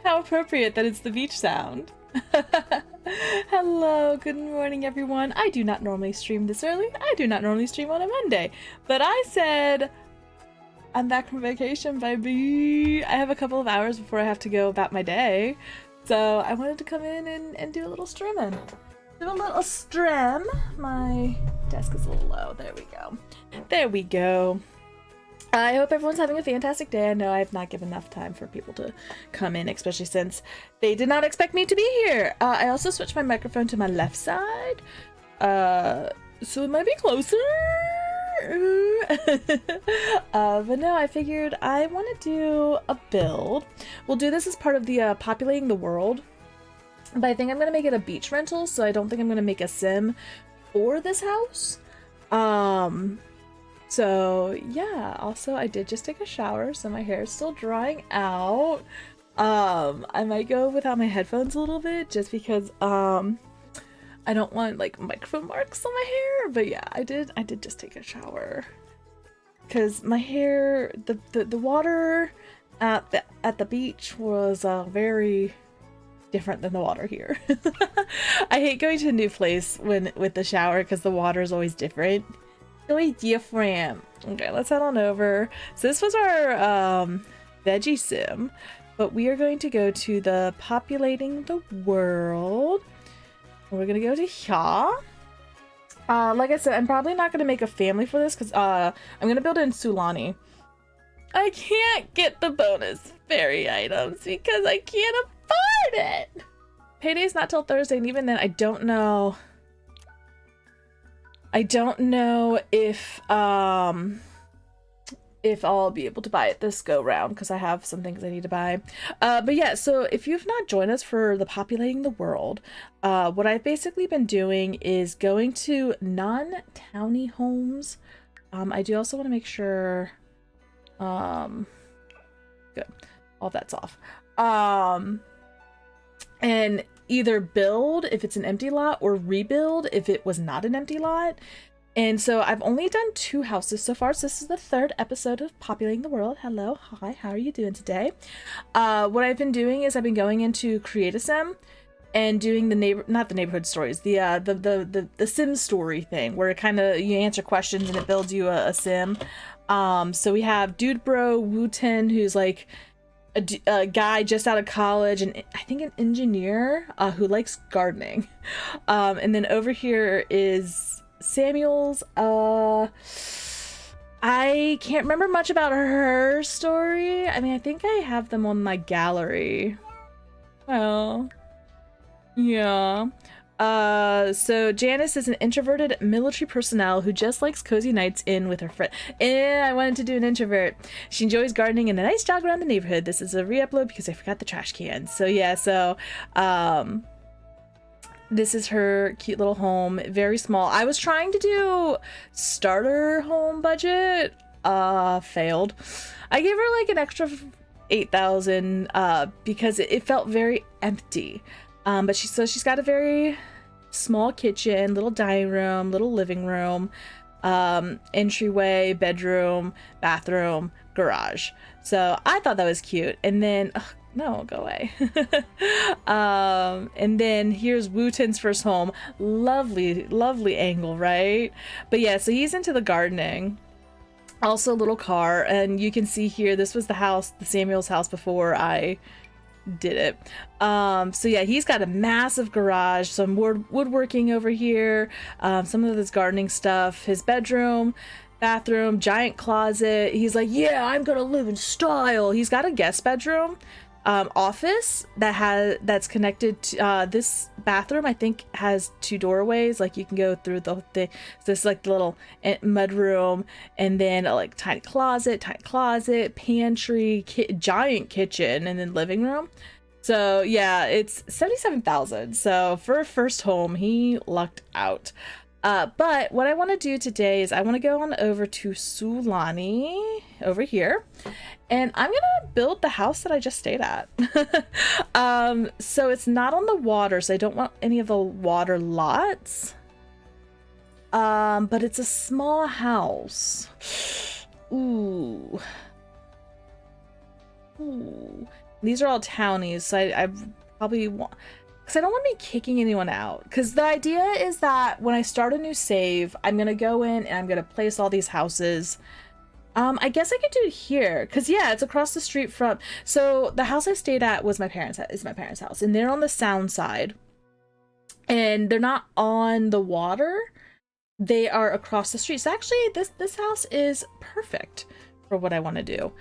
How appropriate that it's the beach sound. Hello, good morning everyone. I do not normally stream this early. I do not normally stream on a Monday. But I said, I'm back from vacation, baby. I have a couple of hours before I have to go about my day. So I wanted to come in and do a little streaming. Do a little stream. My desk is a little low. There we go. There we go. I hope everyone's having a fantastic day. I know I've not given enough time for people to come in, especially since they did not expect me to be here. I also switched my microphone to my left side, so it might be closer. But no, I figured I want to do a build. We'll do this as part of the Populating the World, but I think I'm going to make it a beach rental, so I don't think I'm going to make a sim for this house. So yeah, also I did just take a shower, so my hair is still drying out. I might go without my headphones a little bit just because I don't want like microphone marks on my hair, but yeah, I did just take a shower because my hair, the water at the beach was very different than the water here. I hate going to a new place with the shower because the water is always different. Really different. Okay, let's head on over. So this was our veggie sim, but we are going to go to the Populating the World. We're gonna go to here. Like I said, I'm probably not gonna make a family for this because I'm gonna build in Sulani. I can't get the bonus fairy items because I can't afford it. Payday's not till Thursday, and even then, I don't know if I'll be able to buy it this go round because I have some things I need to buy. But yeah, so if you've not joined us for the Populating the World, what I've basically been doing is going to non-towny homes. I do also want to make sure, good, all that's off. And either build if it's an empty lot or rebuild if it was not an empty lot. And so I've only done 2 houses so far. So this is the 3rd episode of Populating the World. Hello, hi, how are you doing today? What I've been doing is I've been going into Create-A-Sim and doing not the neighborhood stories, the sim story thing where it kind of, you answer questions and it builds you a sim. So we have Dude Bro Wooten, who's like a guy just out of college and I think an engineer who likes gardening. And then over here is Samuel's. I can't remember much about her story. I mean, I think I have them on my gallery. Well, yeah. So Janice is an introverted military personnel who just likes cozy nights in with her friend. I wanted to do an introvert. She enjoys gardening and a nice jog around the neighborhood. This is a re-upload because I forgot the trash can. So yeah, so this is her cute little home, very small. I was trying to do starter home budget, failed. I gave her like an extra 8,000 because it felt very empty. But she's got a very small kitchen, little dining room, little living room, entryway, bedroom, bathroom, garage. So I thought that was cute. And then, no, go away. And then here's Wooten's first home. Lovely, lovely angle, right? But yeah, so he's into the gardening. Also a little car. And you can see here, this was the house, the Samuel's house before I did it. So yeah, he's got a massive garage, some woodworking over here, some of his gardening stuff, his bedroom, bathroom, giant closet. He's like, yeah, I'm gonna live in style. He's got a guest bedroom, office that's connected to this bathroom. I think has 2 doorways, like you can go through this like little mud room, and then a like tiny closet, pantry, giant kitchen, and then living room. So yeah, it's 77,000. So for a first home, he lucked out. But what I want to do today is I want to go on over to Sulani over here, and I'm gonna build the house that I just stayed at. So it's not on the water, so I don't want any of the water lots. But it's a small house. Ooh. Ooh. These are all townies, so I probably want, because I don't want to be kicking anyone out. Because the idea is that when I start a new save, I'm gonna go in and I'm gonna place all these houses. I guess I could do it here, because yeah, it's across the street from. So the house I stayed at was my parents' house, and they're on the sound side, and they're not on the water. They are across the street. So actually, this house is perfect for what I want to do.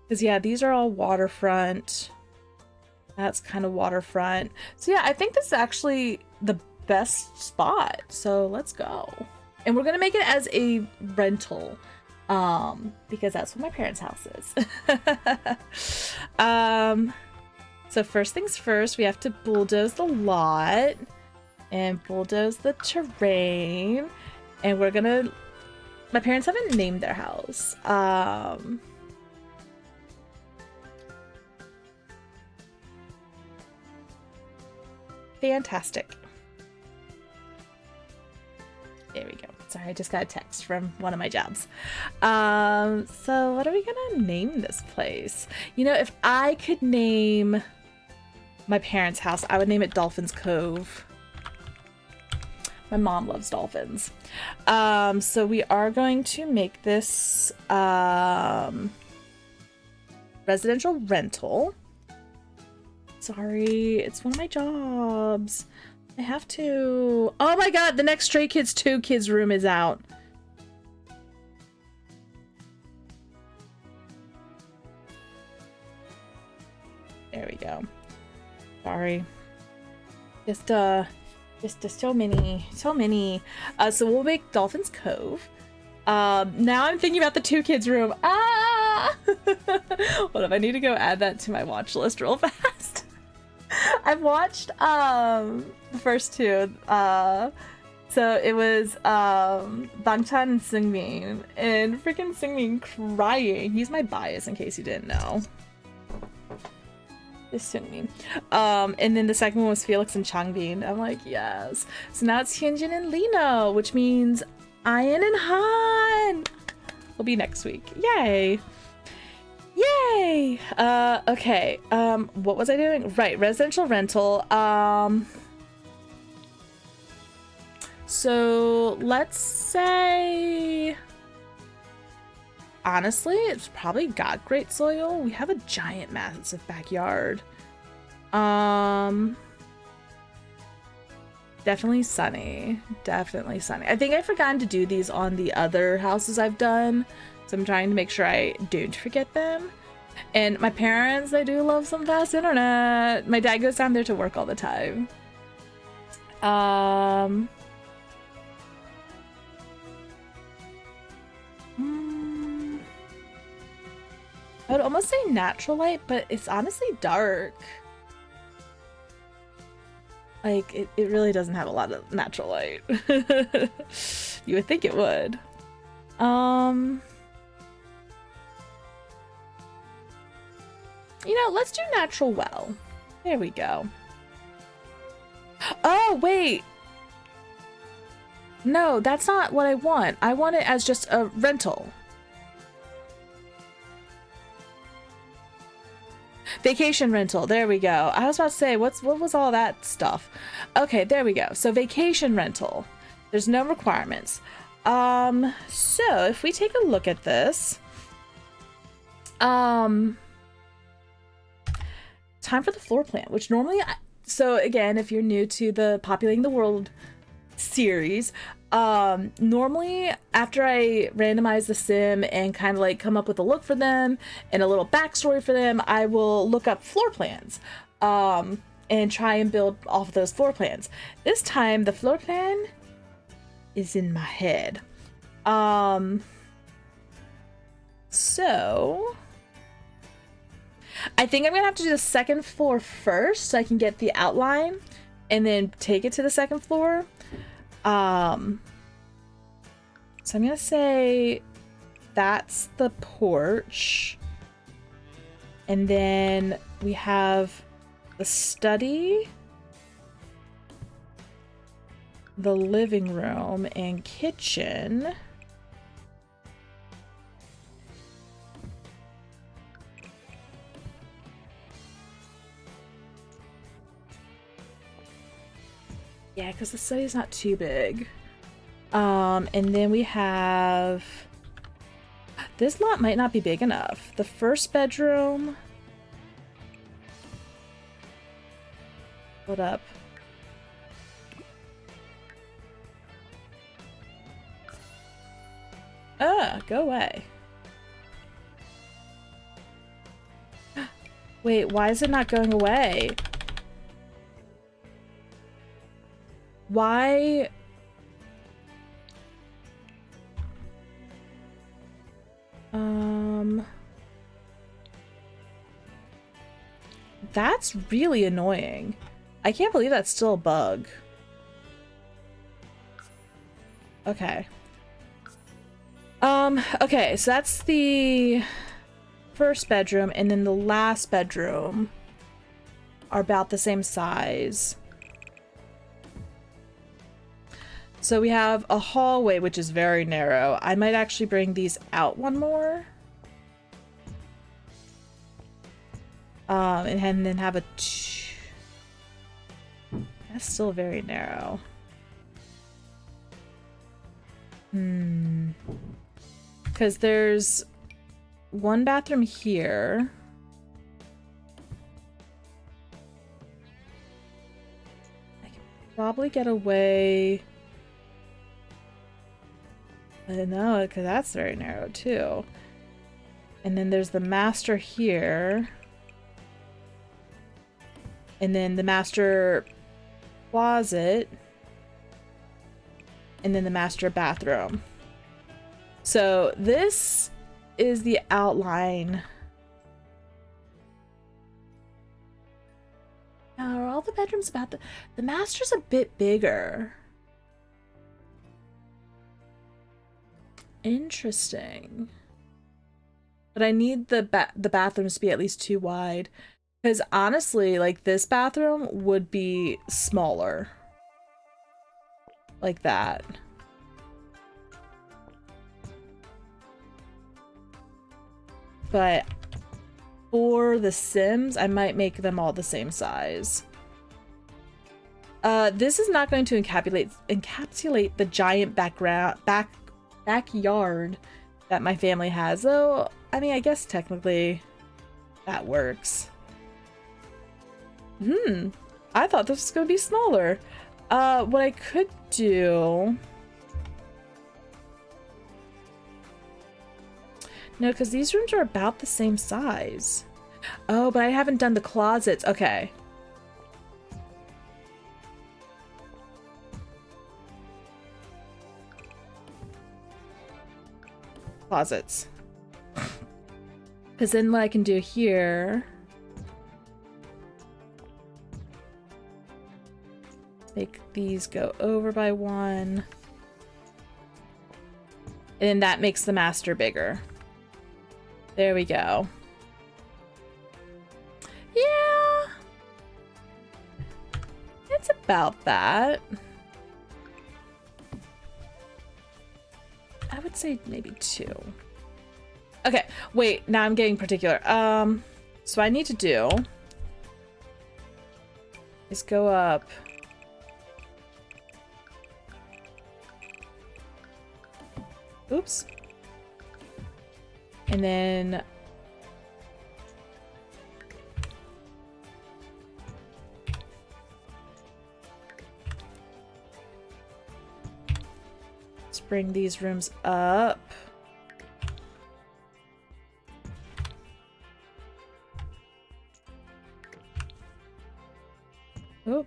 Because yeah, these are all waterfront. That's kind of waterfront. So yeah, I think this is actually the best spot. So let's go. And we're gonna make it as a rental, because that's what my parents' house is. So first things first, we have to bulldoze the lot and bulldoze the terrain. And we're gonna, my parents haven't named their house. Fantastic. There we go. Sorry, I just got a text from one of my jobs. So what are we gonna name this place? You know, if I could name my parents' house, I would name it Dolphins Cove. My mom loves dolphins. So we are going to make this residential rental. Sorry, it's one of my jobs. I have to. Oh my god, the next Stray Kids 2 kids room is out. There we go. Sorry. Just so many. So we'll make Dolphins Cove. Now I'm thinking about the 2 kids room. What if I need to go add that to my watch list real fast? I've watched the first 2. So it was Bangchan and Seungmin, and freaking Seungmin crying. He's my bias, in case you didn't know. This Seungmin. And then the second one was Felix and Changbin. I'm like, yes. So now it's Hyunjin and Lino, which means Ian and Han will be next week. Yay! Yay! Okay. What was I doing? Right, residential rental. So let's say, honestly, it's probably got great soil. We have a giant, massive backyard. Definitely sunny. Definitely sunny. I think I've forgotten to do these on the other houses I've done. So I'm trying to make sure I don't forget them. And my parents, they do love some fast internet. My dad goes down there to work all the time. I would almost say natural light, but it's honestly dark. Like, it really doesn't have a lot of natural light. You would think it would. You know, let's do natural well. There we go. Oh, wait. No, that's not what I want. I want it as just a rental. Vacation rental. There we go. I was about to say, what was all that stuff? Okay, there we go. So vacation rental. There's no requirements. So if we take a look at this, time for the floor plan, which normally, so again, if you're new to the Populating the World series, normally after I randomize the sim and kind of like come up with a look for them and a little backstory for them, I will look up floor plans and try and build off of those floor plans. This time the floor plan is in my head. So I think I'm gonna have to do the second floor first so I can get the outline and then take it to the second floor. So I'm gonna say that's the porch, and then we have the study, the living room and kitchen, Yeah, because the study's not too big. And then we have... This lot might not be big enough. The first bedroom... Hold up. Go away. Wait, why is it not going away? Why? That's really annoying. I can't believe that's still a bug. Okay. Okay, so that's the first bedroom, and then the last bedroom are about the same size. So we have a hallway, which is very narrow. I might actually bring these out one more. And then have a... That's still very narrow. Because there's one bathroom here. I can probably get away... I don't know, because that's very narrow too. And then there's the master here. And then the master closet. And then the master bathroom. So this is the outline. Now, are all the bedrooms about the master's a bit bigger. Interesting. But I need the bathrooms to be at least 2 wide. Because honestly, like, this bathroom would be smaller. Like that. But for the Sims, I might make them all the same size. This is not going to encapsulate the giant backyard that my family has, though. I mean, I guess technically that works. I thought this was going to be smaller. What I could do... No, because these rooms are about the same size. Oh, but I haven't done the closets. Okay. Closets. Because then what I can do here... Make these go over by 1. And then that makes the master bigger. There we go. Yeah. It's about that. I would say maybe 2. Okay, wait, now I'm getting particular. So I need to do is go up. Oops. And then let's bring these rooms up. Oop.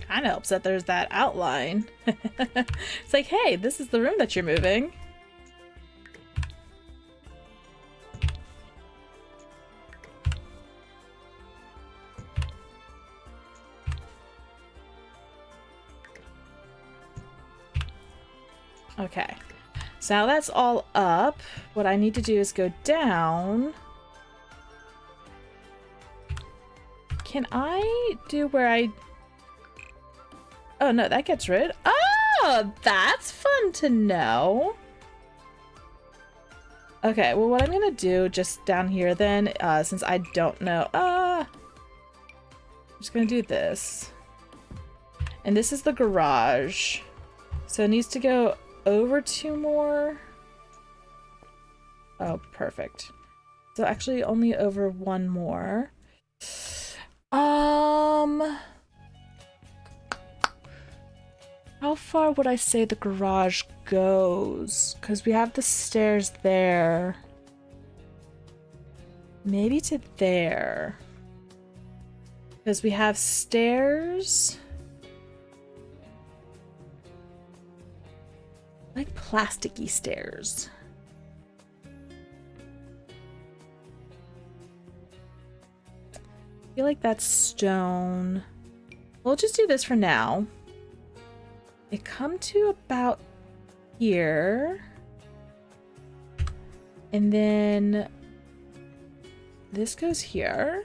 Kind of helps that there's that outline. It's like, hey, this is the room that you're moving. Okay, so now that's all up. What I need to do is go down. Can I do where I... Oh no, that gets rid. Oh, that's fun to know. Okay, well what I'm gonna do just down here then, since I don't know, I'm just gonna do this. And this is the garage. So it needs to go over 2 more. Oh, perfect. So actually only over 1 more. How far would I say the garage goes? Because we have the stairs there. Maybe to there. Because we have stairs. Like plasticky stairs. I feel like that's stone. We'll just do this for now. They come to about here. And then this goes here.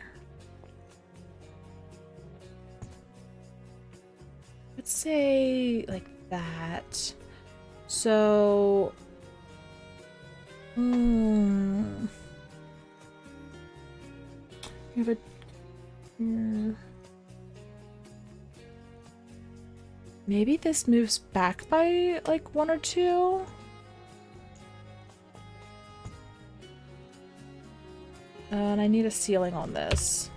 Let's say like that. So, we have a maybe this moves back by like 1 or 2. And I need a ceiling on this.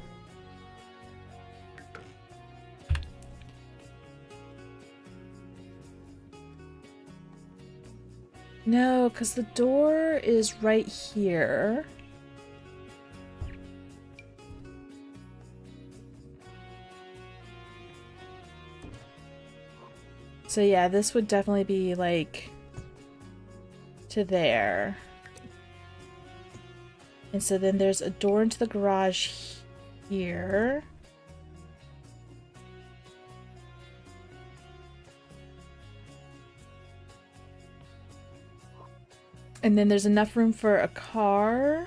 No, because the door is right here. So yeah, this would definitely be like to there. And so then there's a door into the garage here. And then there's enough room for a car.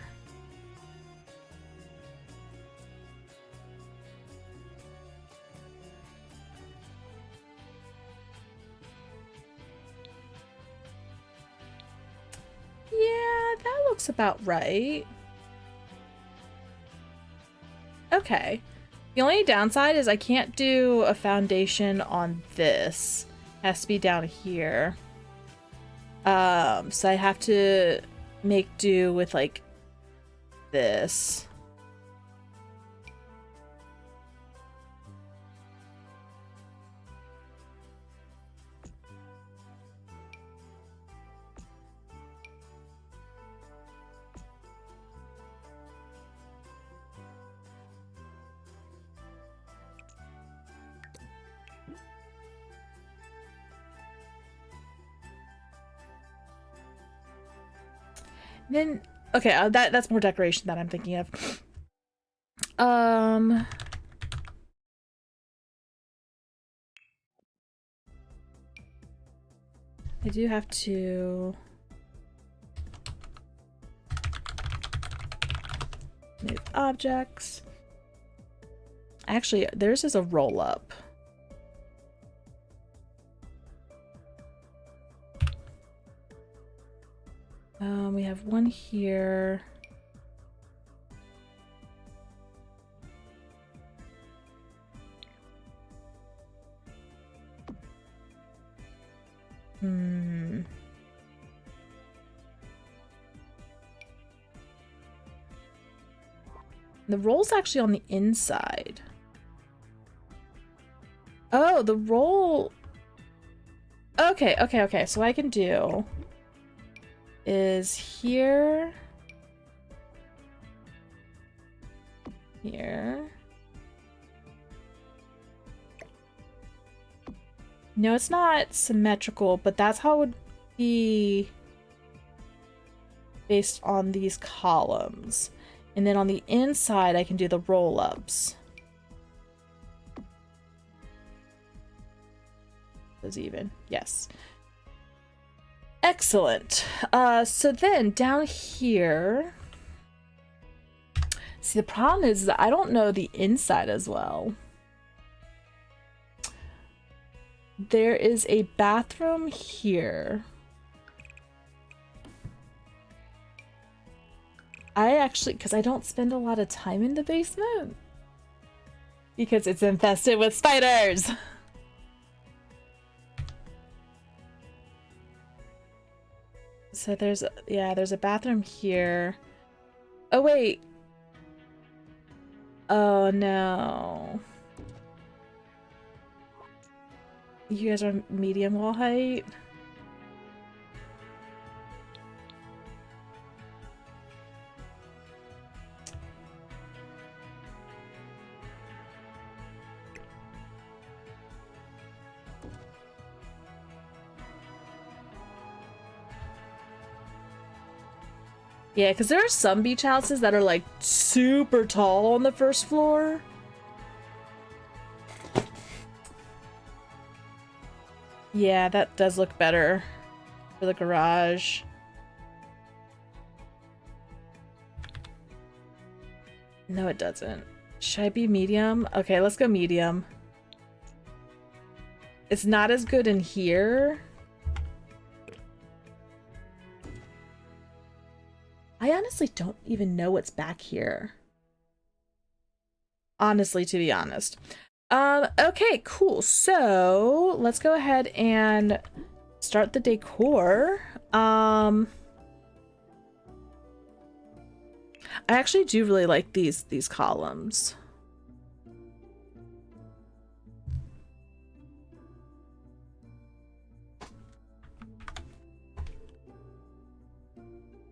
Yeah, that looks about right. Okay. The only downside is I can't do a foundation on this. It has to be down here. So I have to make do with like this. Then, okay, that's more decoration that I'm thinking of. I do have to move objects. Actually, theirs is a roll up. We have one here. The roll's actually on the inside. Oh, the roll. Okay. So what I can do is here. No, it's not symmetrical, but that's how it would be based on these columns. And then on the inside, I can do the roll-ups. Those even. Yes. Excellent. So then down here... See, the problem is that I don't know the inside as well. There is a bathroom here. I actually, because I don't spend a lot of time in the basement. Because it's infested with spiders! So there's a bathroom here. Oh, wait. Oh, no. You guys are medium wall height? Yeah, because there are some beach houses that are like super tall on the first floor. Yeah, that does look better for the garage. No, it doesn't. Should I be medium? Okay, let's go medium. It's not as good in here. I honestly don't even know what's back here. Honestly, to be honest. Okay, cool. So let's go ahead and start the decor. I actually do really like these columns.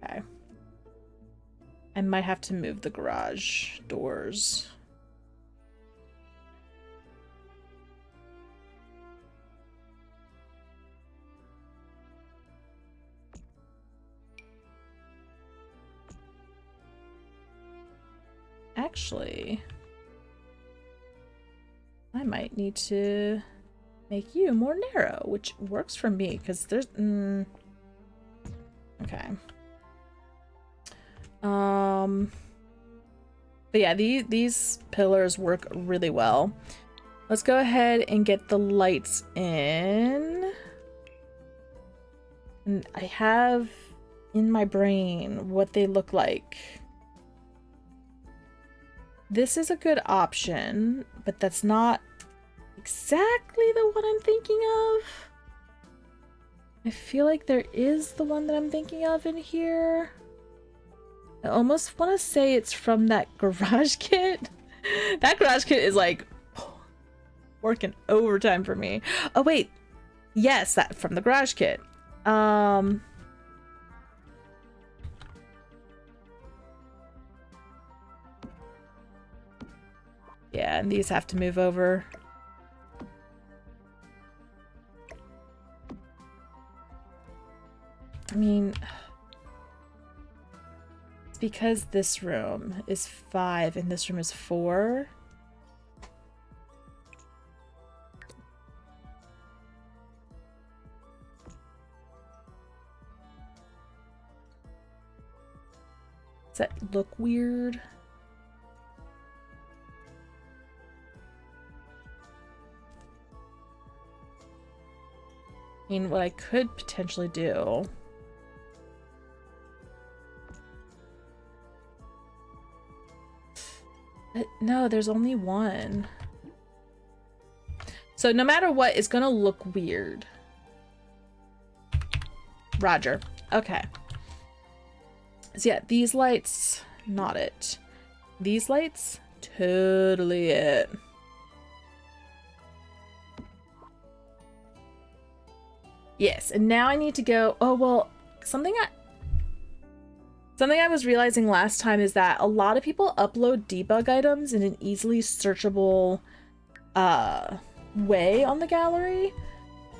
Okay. I might have to move the garage doors. Actually, I might need to make you more narrow, which works for me because there's okay. But yeah, these pillars work really well. Let's go ahead and get the lights in. And I have in my brain what they look like. This is a good option, but that's not exactly the one I'm thinking of. I feel like there is the one that I'm thinking of in here. I almost want to say it's from that garage kit. That garage kit is like working overtime for me. Oh wait, yes, that from the garage kit. Yeah, and these have to move over. I mean, it's because this room is 5 and this room is 4. Does that look weird? I mean, what I could potentially do but no, there's only one. So no matter what, it's gonna look weird. Roger. Okay. So yeah, these lights, not it. These lights, totally it. Yes, and now I need to go. Oh, well, something I was realizing last time is that a lot of people upload debug items in an easily searchable way on the gallery.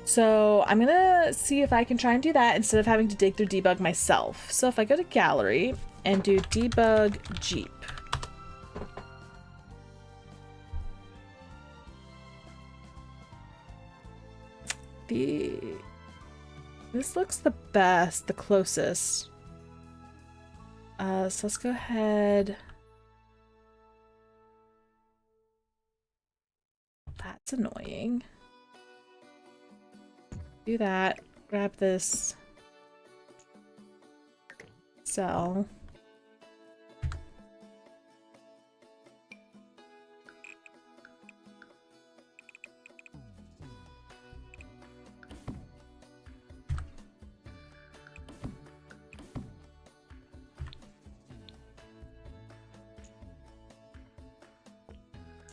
So I'm gonna see if I can try and do that instead of having to dig through debug myself. So if I go to gallery and do debug Jeep. This looks the best, the closest. So let's go ahead. That's annoying. Do that. Grab this cell.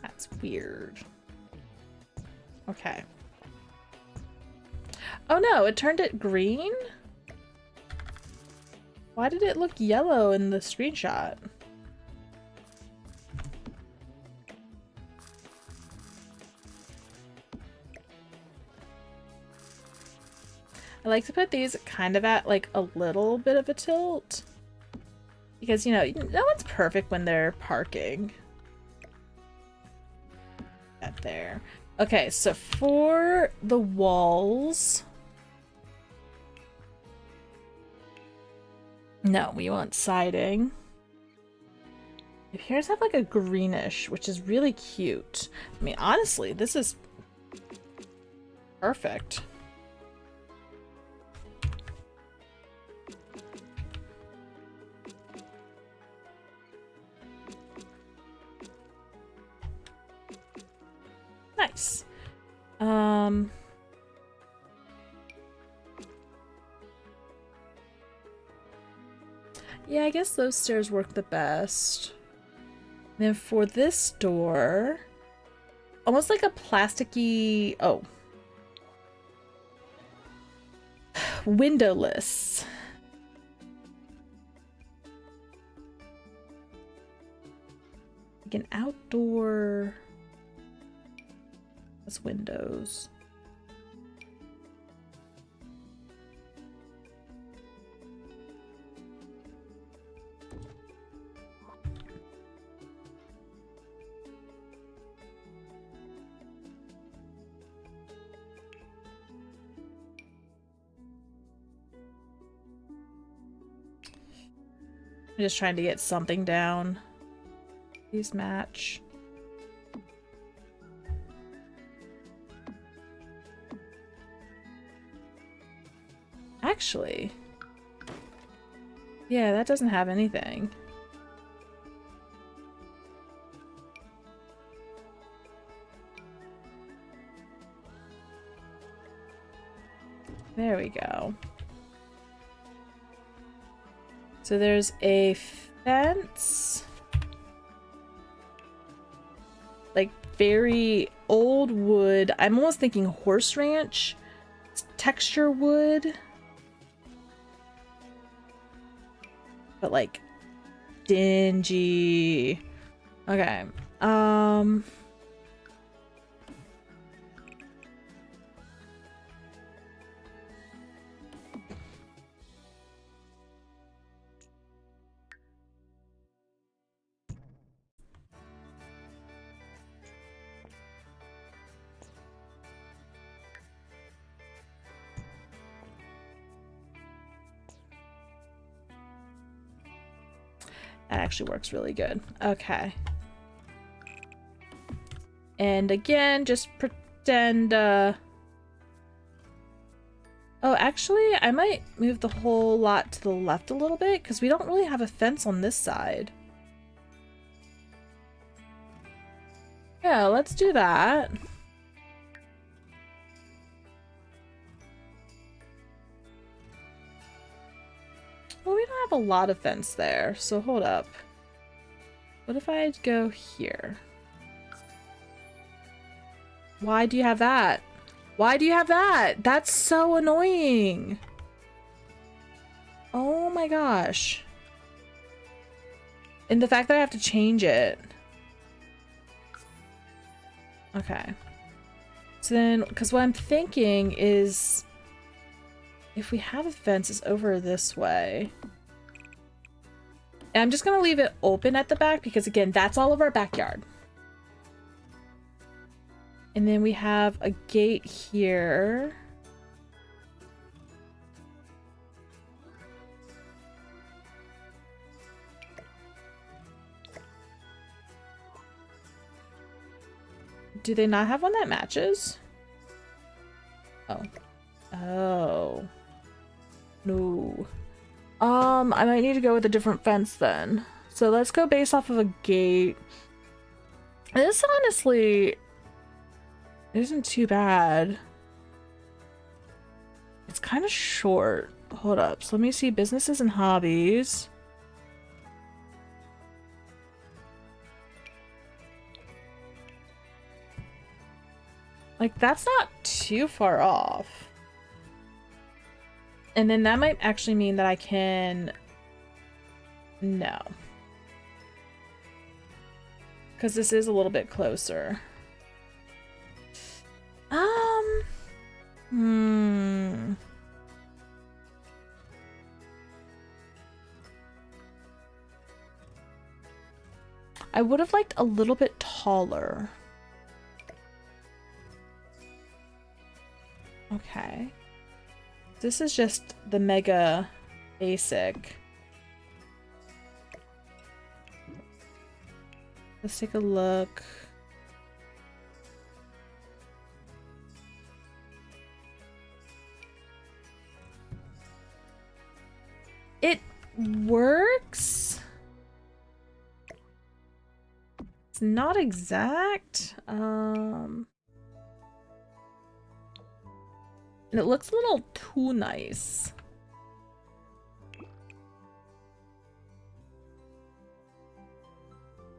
That's weird. Okay. Oh no, it turned it green? Why did it look yellow in the screenshot? I like to put these kind of at like a little bit of a tilt. Because, you know, no one's perfect when they're parking. That there. Okay, so for the walls... No, we want siding. Here's have like a greenish, which is really cute. I mean, honestly, this is perfect. Nice. Yeah, I guess those stairs work the best. Then for this door, almost like a plasticky, oh, windowless. Like an outdoor, that's windows. I'm just trying to get something down. These match. Actually, yeah, that doesn't have anything. There we go. So there's a fence. Like very old wood. I'm almost thinking horse ranch. It's texture wood. But like dingy. Okay. That actually works really good. Okay. And again, just pretend, oh, actually, I might move the whole lot to the left a little bit, because we don't really have a fence on this side. Yeah, let's do that. Well, we don't have a lot of fence there, so hold up. What if I go here? Why do you have that? Why do you have that? That's so annoying. Oh my gosh. And the fact that I have to change it. Okay. So then, because what I'm thinking is, if we have a fence, it's over this way. And I'm just going to leave it open at the back because, again, that's all of our backyard. And then we have a gate here. Do they not have one that matches? Oh. Oh. No. I might need to go with a different fence then. So let's go based off of a gate. This honestly isn't too bad. It's kind of short. Hold up. So let me see businesses and hobbies. Like, that's not too far off. And then that might actually mean that I can... No. Because this is a little bit closer. I would have liked a little bit taller. Okay. This is just the mega basic. Let's take a look. It works. It's not exact. And it looks a little too nice.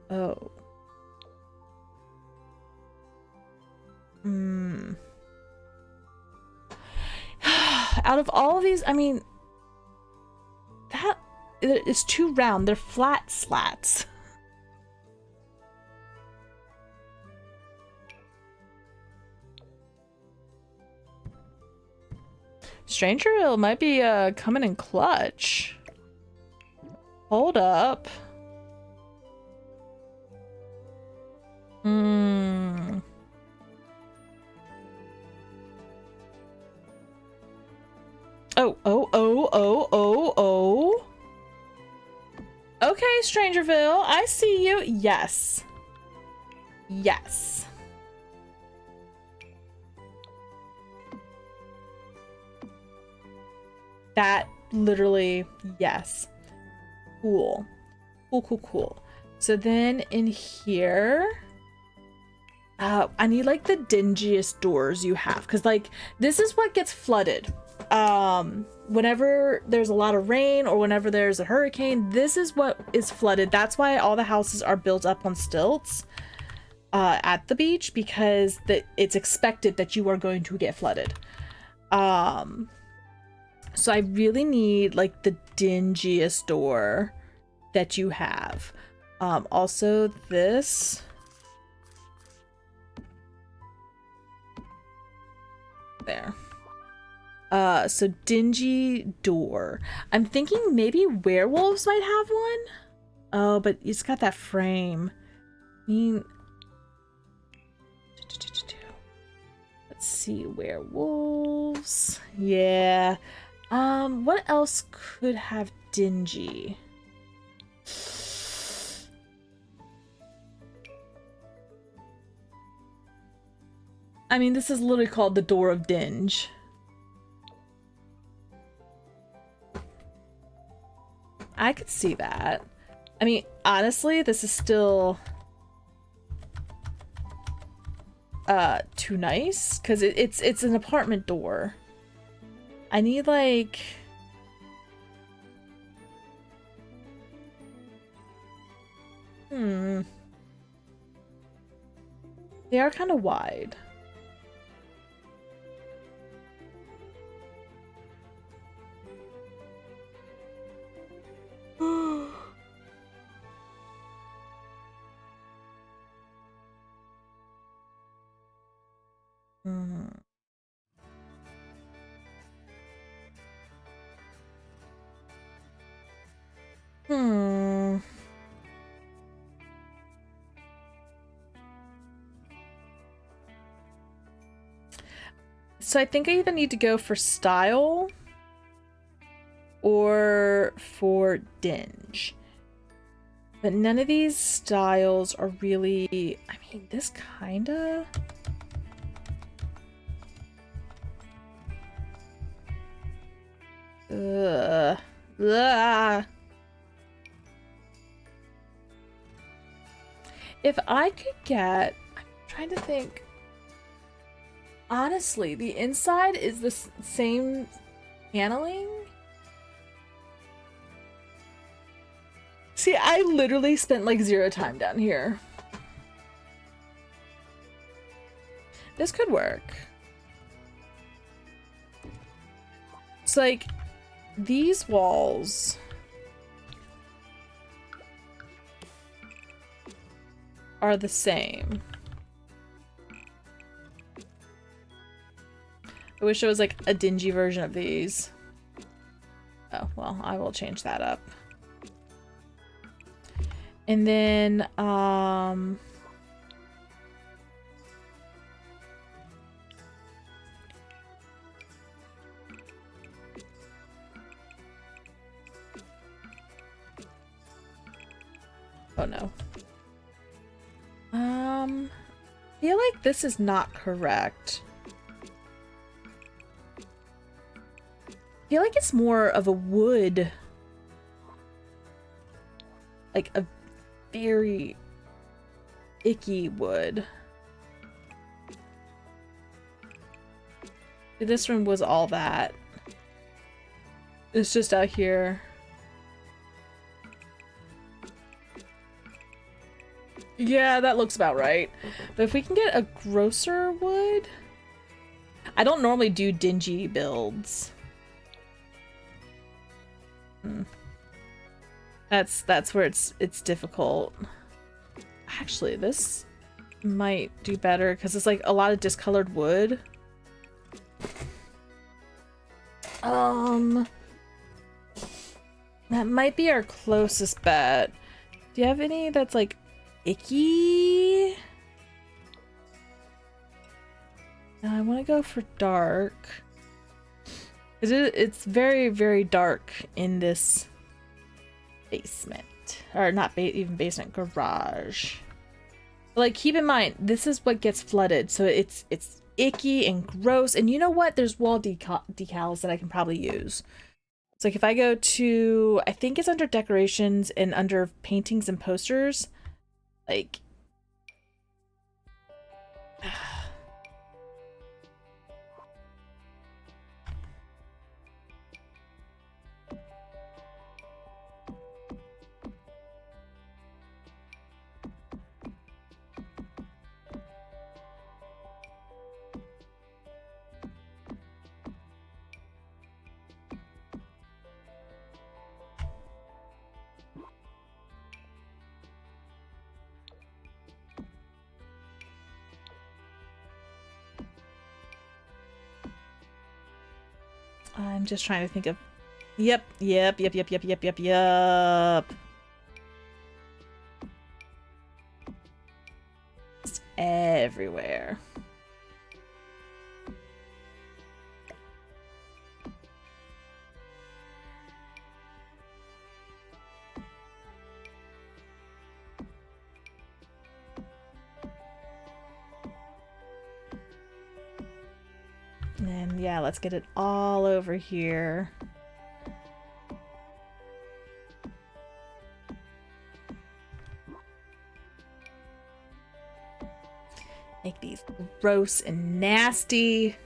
Oh. Out of all of these, I mean, that is too round. They're flat slats. Strangerville might be coming in clutch. Hold up. Oh. Okay, Strangerville, I see you. Yes. Yes. That literally, yes. Cool. Cool. So then in here, I need like the dingiest doors you have, because like this is what gets flooded. Whenever there's a lot of rain or whenever there's a hurricane, this is what is flooded. That's why all the houses are built up on stilts at the beach, because it's expected that you are going to get flooded. So I really need like the dingiest door that you have. Also this. There. So dingy door. I'm thinking maybe werewolves might have one. Oh, but it's got that frame. I mean, let's see, werewolves. Yeah. What else could have dingy? I mean, this is literally called the Door of Dinge. I could see that. I mean, honestly, this is still too nice, because it's an apartment door. I need like they are kind of wide. So I think I either need to go for style or for dinge. But none of these styles are really... I mean, this kinda... Ugh. Ugh. If I could get... I'm trying to think. Honestly, the inside is the same paneling. See, I literally spent like 0 time down here. This could work. It's like these walls are the same. I wish it was like a dingy version of these. Oh, well, I will change that up. And then, oh no. I feel like this is not correct. I feel like it's more of a wood. Like a very icky wood. This one was all that. It's just out here. Yeah, that looks about right. But if we can get a grosser wood... I don't normally do dingy builds. That's where it's difficult. Actually, this might do better because it's like a lot of discolored wood. That might be our closest bet. Do you have any that's like icky? I want to go for dark. It's very, very dark in this basement. Or not even basement, garage. But like, keep in mind, this is what gets flooded, so it's icky and gross. And you know what? There's wall decals that I can probably use. So like if I go to, I think it's under decorations and under paintings and posters, like... I'm just trying to think of... Yep. It's everywhere. And then, yeah, let's get it all over here. Make these gross and nasty.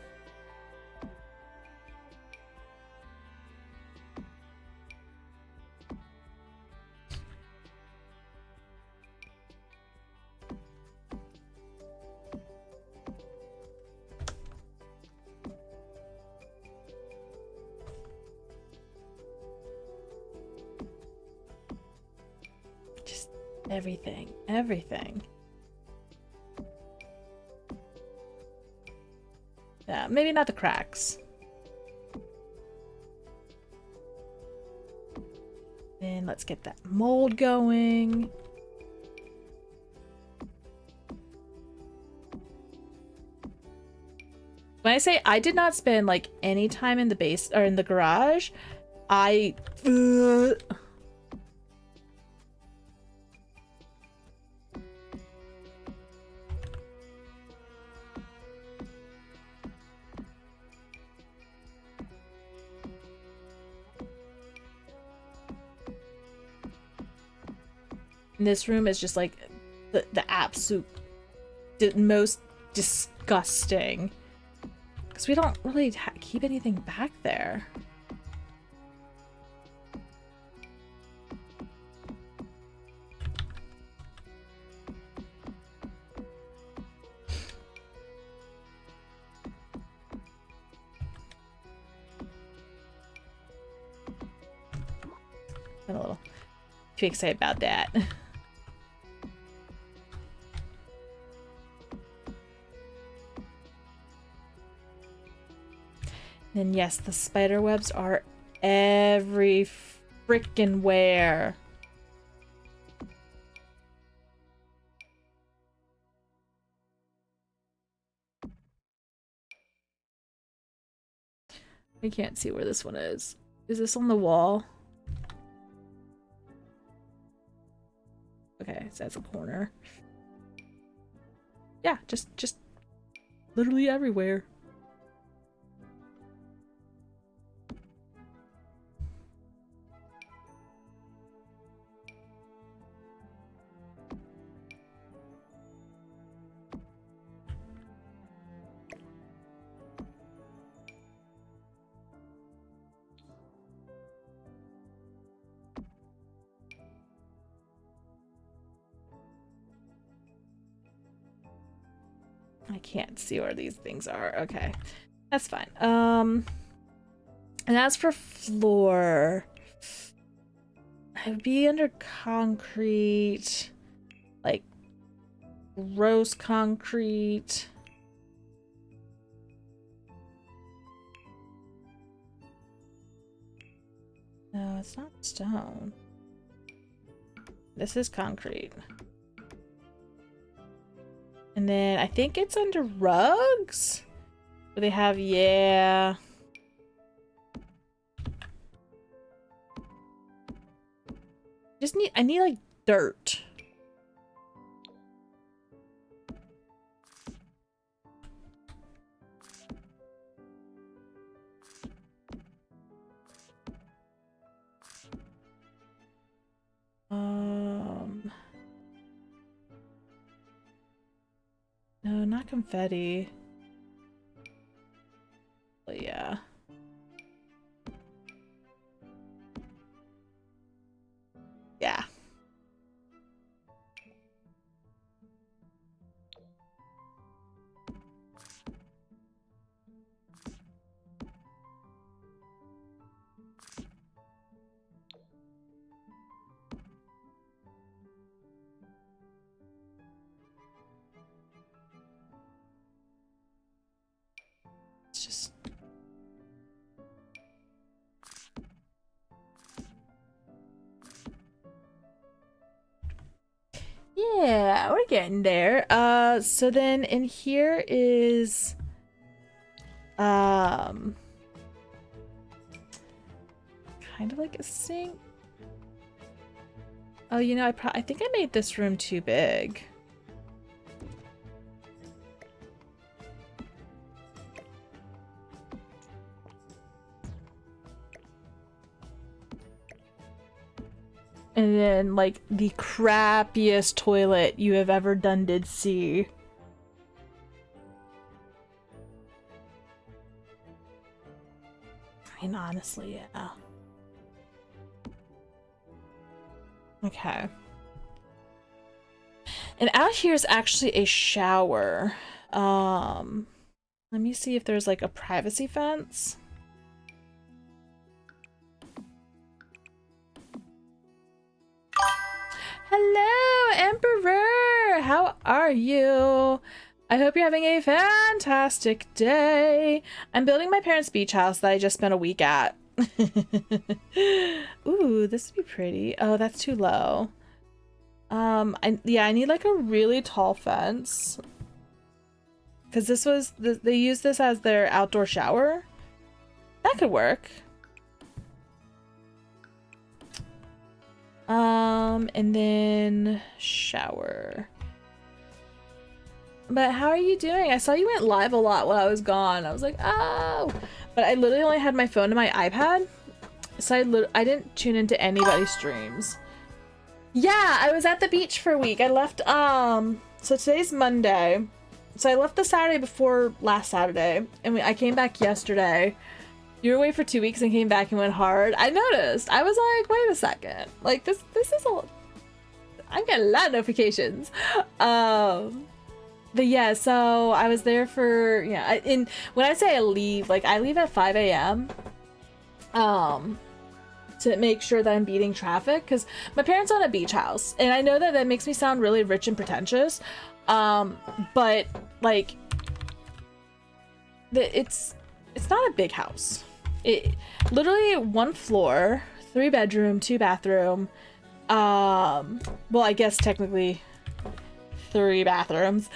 Everything. Yeah, maybe not the cracks. Then let's get that mold going. When I say I did not spend like any time in the base or in the garage, And this room is just like the absolute most disgusting. Because we don't really keep anything back there. I'm a little too excited about that. And yes, the spider webs are every frickin' where. I can't see where this one is. Is this on the wall? Okay, so that's a corner. Yeah, just literally everywhere. I can't see where these things are. Okay, that's fine. And as for floor, I would be under concrete, like gross concrete. No, it's not stone. This is concrete. And then I think it's under rugs? Where they have, yeah. I need like dirt. No, not confetti. But yeah. Yeah. It's just... Yeah, we're getting there. So then in here is kind of like a sink. Oh, you know, I think I made this room too big. And then, like, the crappiest toilet you have ever done did see. I mean, honestly, yeah. Okay. And out here is actually a shower. Let me see if there's, like, a privacy fence. Hello, Emperor! How are you? I hope you're having a fantastic day. I'm building my parents' beach house that I just spent a week at. Ooh, this would be pretty. Oh, that's too low. Yeah, I need like a really tall fence. Because this was, they used this as their outdoor shower. That could work. And then shower. But how are you doing? I saw you went live a lot while I was gone. I was like, oh, but I literally only had my phone and my iPad, so I didn't tune into anybody's streams. Yeah, I was at the beach for a week. I left, so today's Monday. So I left the Saturday before last Saturday, and I came back yesterday. You were away for 2 weeks and came back and went hard. I noticed. I was like, wait a second. Like, this is a... I'm getting a lot of notifications. But yeah, so I was there for, yeah, and when I say I leave, like, I leave at 5 a.m. To make sure that I'm beating traffic, because my parents own a beach house, and I know that that makes me sound really rich and pretentious, but like it's not a big house. It literally 1 floor, 3 bedroom, 2 bathroom, well, I guess technically 3 bathrooms,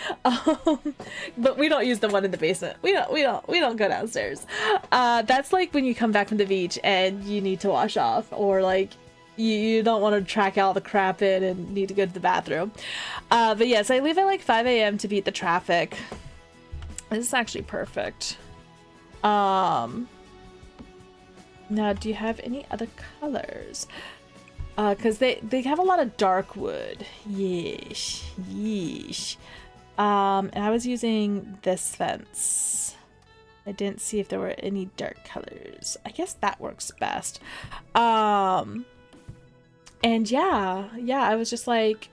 but we don't use the one in the basement. We don't go downstairs. That's like when you come back from the beach and you need to wash off, or like you don't want to track all the crap in and need to go to the bathroom. But yes, I leave at like 5 a.m. to beat the traffic. This is actually perfect. Now, do you have any other colors? Because they have a lot of dark wood. Yeesh. Yeesh. And I was using this fence. I didn't see if there were any dark colors. I guess that works best. And yeah, I was just like...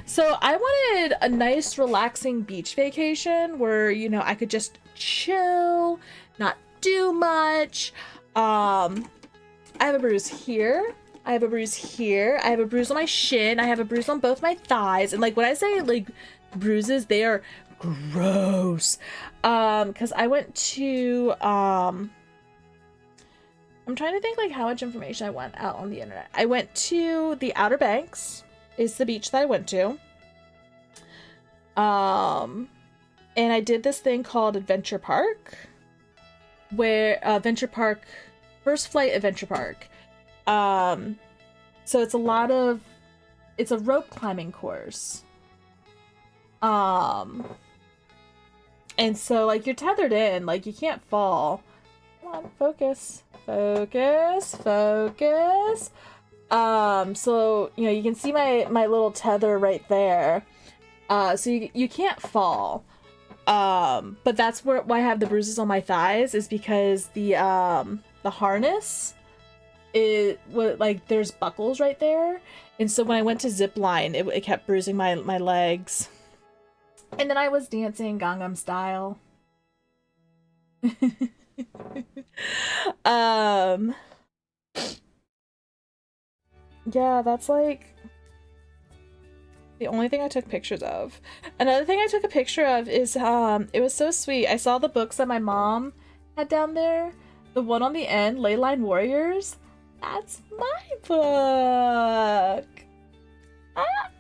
So I wanted a nice, relaxing beach vacation where, you know, I could just chill, not do much. I have a bruise here. I have a bruise here. I have a bruise on my shin. I have a bruise on both my thighs. And like when I say like bruises, they are gross. Because I went to I'm trying to think like how much information I went out on the internet. I went to the Outer Banks, is the beach that I went to. And I did this thing called Adventure Park, where Adventure Park, First Flight Adventure Park. So it's a rope climbing course. And so like you're tethered in, like you can't fall. Come on, focus. Focus. So, you know, you can see my little tether right there. So you can't fall. But that's why I have the bruises on my thighs, is because the harness, like there's buckles right there, and so when I went to zip line, it kept bruising my legs. And then I was dancing Gangnam Style. Yeah, that's like the only thing I took pictures of. Another thing I took a picture of is it was so sweet. I saw the books that my mom had down there. The one on the end, Leyline Warriors. That's my book. Ah!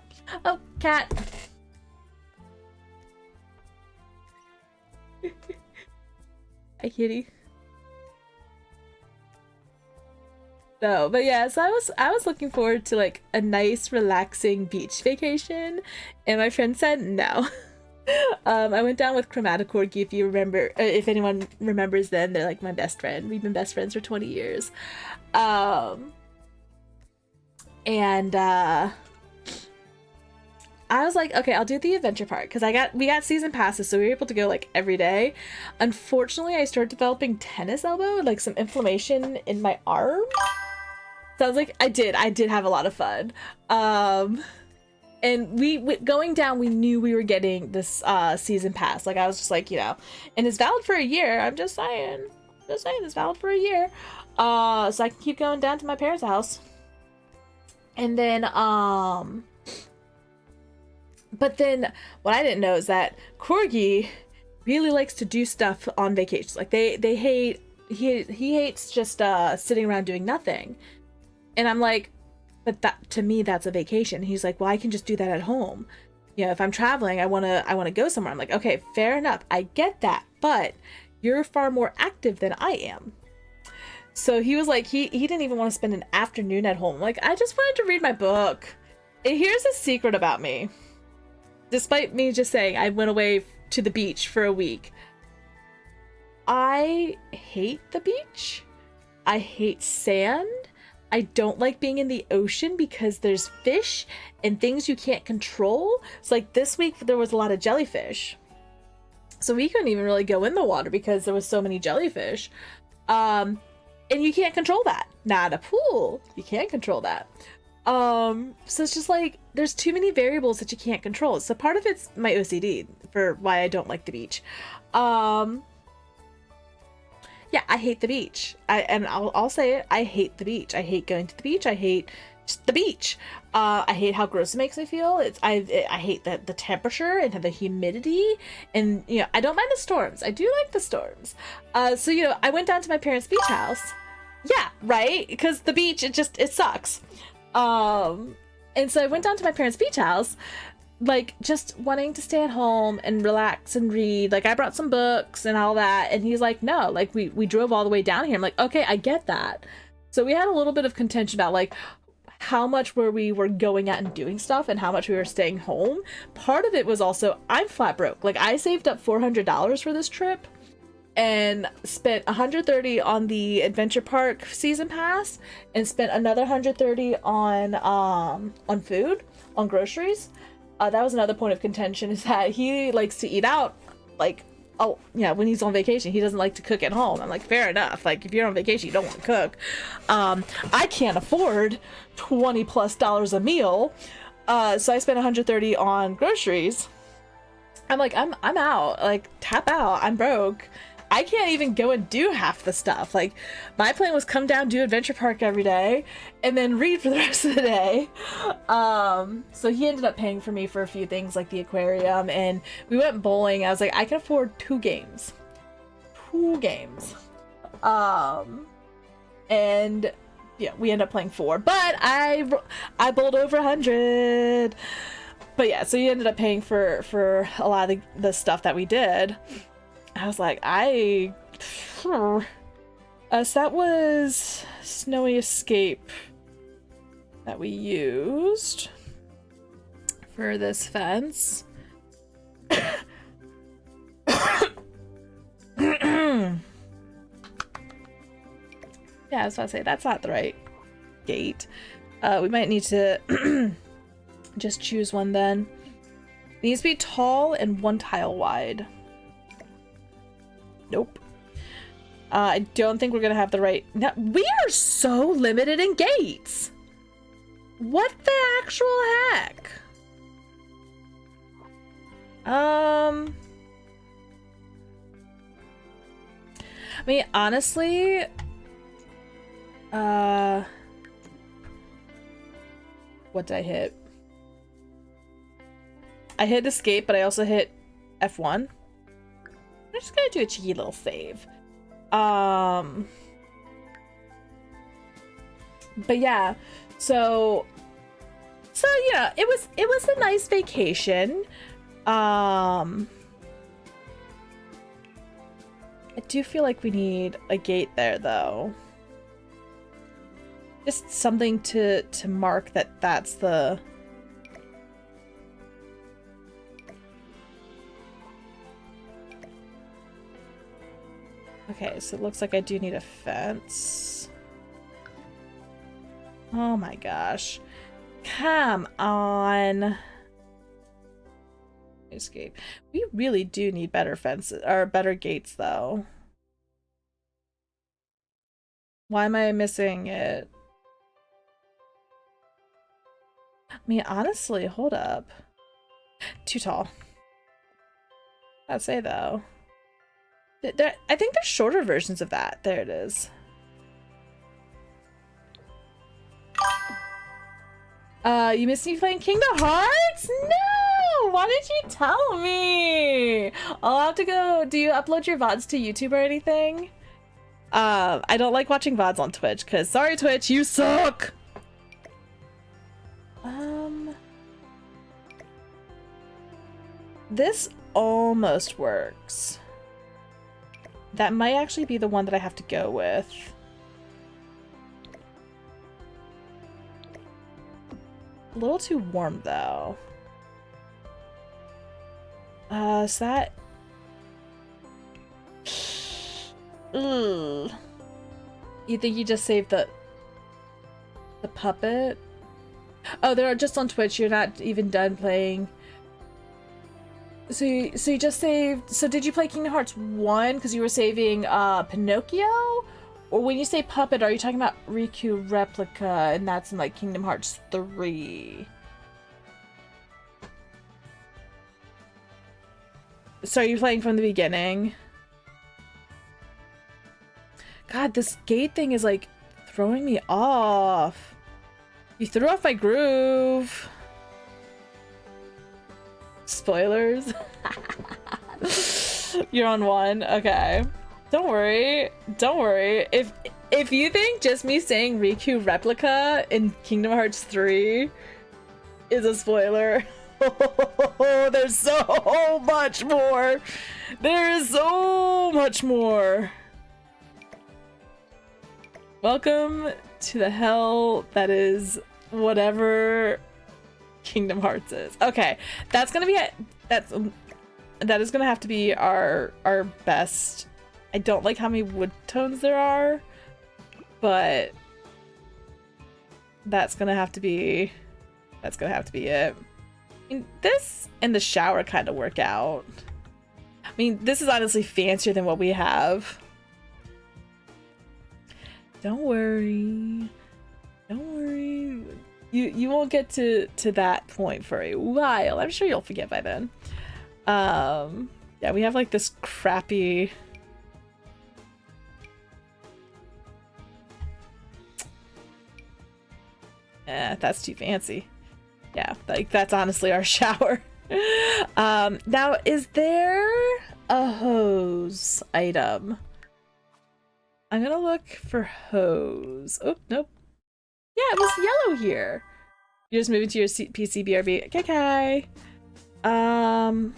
Oh, cat. Hi, kitty. No, but yeah, so I was looking forward to like a nice, relaxing beach vacation, and my friend said no. I went down with Chromatic Corgi, if you remember, if anyone remembers them, they're like my best friend. We've been best friends for 20 years. And I was like, okay, I'll do the adventure park, because we got season passes, so we were able to go like every day. Unfortunately, I started developing tennis elbow, like some inflammation in my arm. Sounds like I did have a lot of fun. And we going down, we knew we were getting this season pass. Like I was just like, you know, and it's valid for a year. I'm just saying it's valid for a year. So I can keep going down to my parents' house. And then but then what I didn't know is that Corgi really likes to do stuff on vacations. Like he hates just sitting around doing nothing. And I'm like, but that, to me, that's a vacation. He's like, well, I can just do that at home. You know, if I'm traveling, I want to go somewhere. I'm like, okay, fair enough. I get that, but you're far more active than I am. So he was like, he didn't even want to spend an afternoon at home. Like, I just wanted to read my book. And here's a secret about me. Despite me just saying I went away to the beach for a week, I hate the beach. I hate sand. I don't like being in the ocean because there's fish and things you can't control. So like this week there was a lot of jellyfish. So we couldn't even really go in the water because there was so many jellyfish. And you can't control that. Not a pool. You can't control that. So it's just like there's too many variables that you can't control. So part of it's my OCD for why I don't like the beach. Yeah, I hate the beach. I'll say it. I hate the beach. I hate going to the beach. I hate just the beach. I hate how gross it makes me feel. I hate the temperature and the humidity, and you know, I don't mind the storms. I do like the storms. So you know, I went down to my parents' beach house. Yeah, right? Because the beach, it sucks. And so I went down to my parents' beach house, like just wanting to stay at home and relax and read. Like I brought some books and all that, and he's like, no, like we drove all the way down here. I'm like, okay, I get that. So we had a little bit of contention about like how much we were going out and doing stuff and how much we were staying home. Part of it was also I'm flat broke. Like I saved up $400 for this trip and spent $130 on the adventure park season pass and spent another $130 on food, on groceries. That was another point of contention, is that he likes to eat out, like, oh yeah, when he's on vacation. He doesn't like to cook at home. I'm like, fair enough. Like if you're on vacation, you don't want to cook. I can't afford $20+ a meal, so I spent $130 on groceries. I'm like, I'm out. Like tap out. I'm broke. I can't even go and do half the stuff. Like my plan was come down, do adventure park every day, and then read for the rest of the day. So he ended up paying for me for a few things like the aquarium, and we went bowling. I was like, I can afford 2 games. And yeah, we ended up playing 4, but I bowled over 100. But yeah, so he ended up paying for a lot of the stuff that we did. I was like, so that was Snowy Escape that we used for this fence. Yeah, I was about to say, that's not the right gate. We might need to just choose one then. It needs to be tall and 1 tile wide. Nope. I don't think we're gonna have the right... Now, we are so limited in gates! What the actual heck? I mean, honestly... What did I hit? I hit escape, but I also hit F1. I'm just gonna do a cheeky little save. But yeah, so yeah, it was a nice vacation. I do feel like we need a gate there though. Just something to mark that that's the... Okay, so it looks like I do need a fence. Oh my gosh. Come on. Escape. We really do need better fences, or better gates though. Why am I missing it? I mean, honestly, hold up. Too tall. I'd say though. I think there's shorter versions of that. There it is. You missed me playing Kingdom Hearts? No! Why did you tell me? I'll have to go. Do you upload your VODs to YouTube or anything? I don't like watching VODs on Twitch, because sorry Twitch, you suck! This almost works. That might actually be the one that I have to go with. A little too warm though. Is that... Ugh. You think you just saved the puppet? Oh, they're just on Twitch. You're not even done playing. So you just saved. So did you play Kingdom Hearts 1 because you were saving Pinocchio? Or when you say puppet, are you talking about Riku Replica and that's in like Kingdom Hearts 3? So you're playing from the beginning? God, this gate thing is like throwing me off. You threw off my groove. Spoilers. You're on 1. Okay. Don't worry. Don't worry. If you think just me saying Riku Replica in Kingdom Hearts 3 is a spoiler, there's so much more. There is so much more. Welcome to the hell that is whatever Kingdom Hearts is. Okay, that's gonna be it. That is gonna have to be our best. I don't like how many wood tones there are, but that's gonna have to be it. I mean, this and the shower kind of work out. I mean, this is honestly fancier than what we have. Don't worry. Don't worry. You won't get to that point for a while. I'm sure you'll forget by then. Yeah, we have like this crappy... that's too fancy. Yeah, like that's honestly our shower. Now, is there a hose item? I'm gonna look for hose. Oh, nope. Yeah, it was yellow here. You're just moving to your PC BRB. Okay. I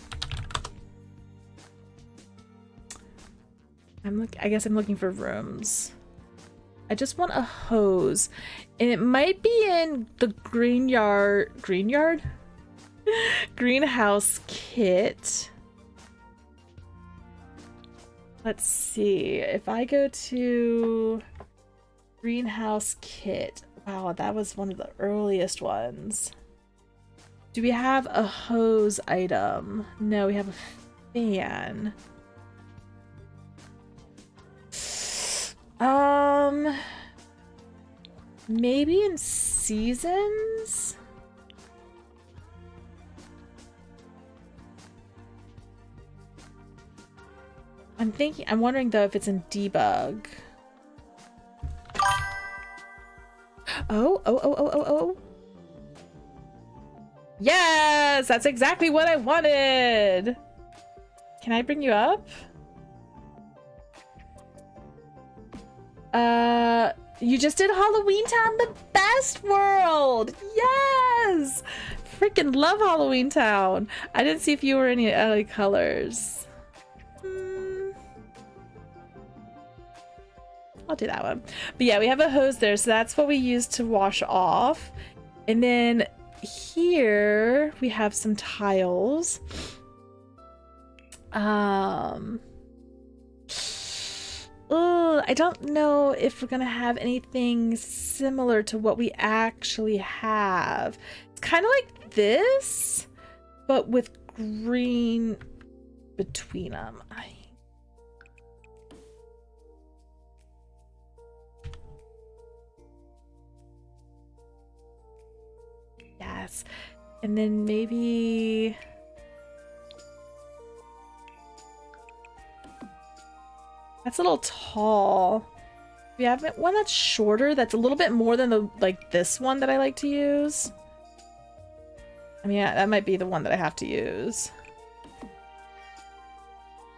guess I'm looking for rooms. I just want a hose. And it might be in the greenhouse kit. Let's see. If I go to greenhouse kit. Wow, that was one of the earliest ones. Do we have a hose item? No, we have a fan. Maybe in seasons? I'm wondering though if it's in debug. Oh. Yes, that's exactly what I wanted. Can I bring you up? You just did Halloween Town, the best world. Yes, freaking love Halloween Town. I didn't see if you were any other colors. I'll do that one. But yeah, we have a hose there, so that's what we use to wash off. And then here we have some tiles. I don't know if we're gonna have anything similar to what we actually have. It's kind of like this, but with green between them. Yes, and then maybe... That's a little tall. We have one that's shorter, that's a little bit more than the this one that I like to use. I mean, yeah, that might be the one that I have to use.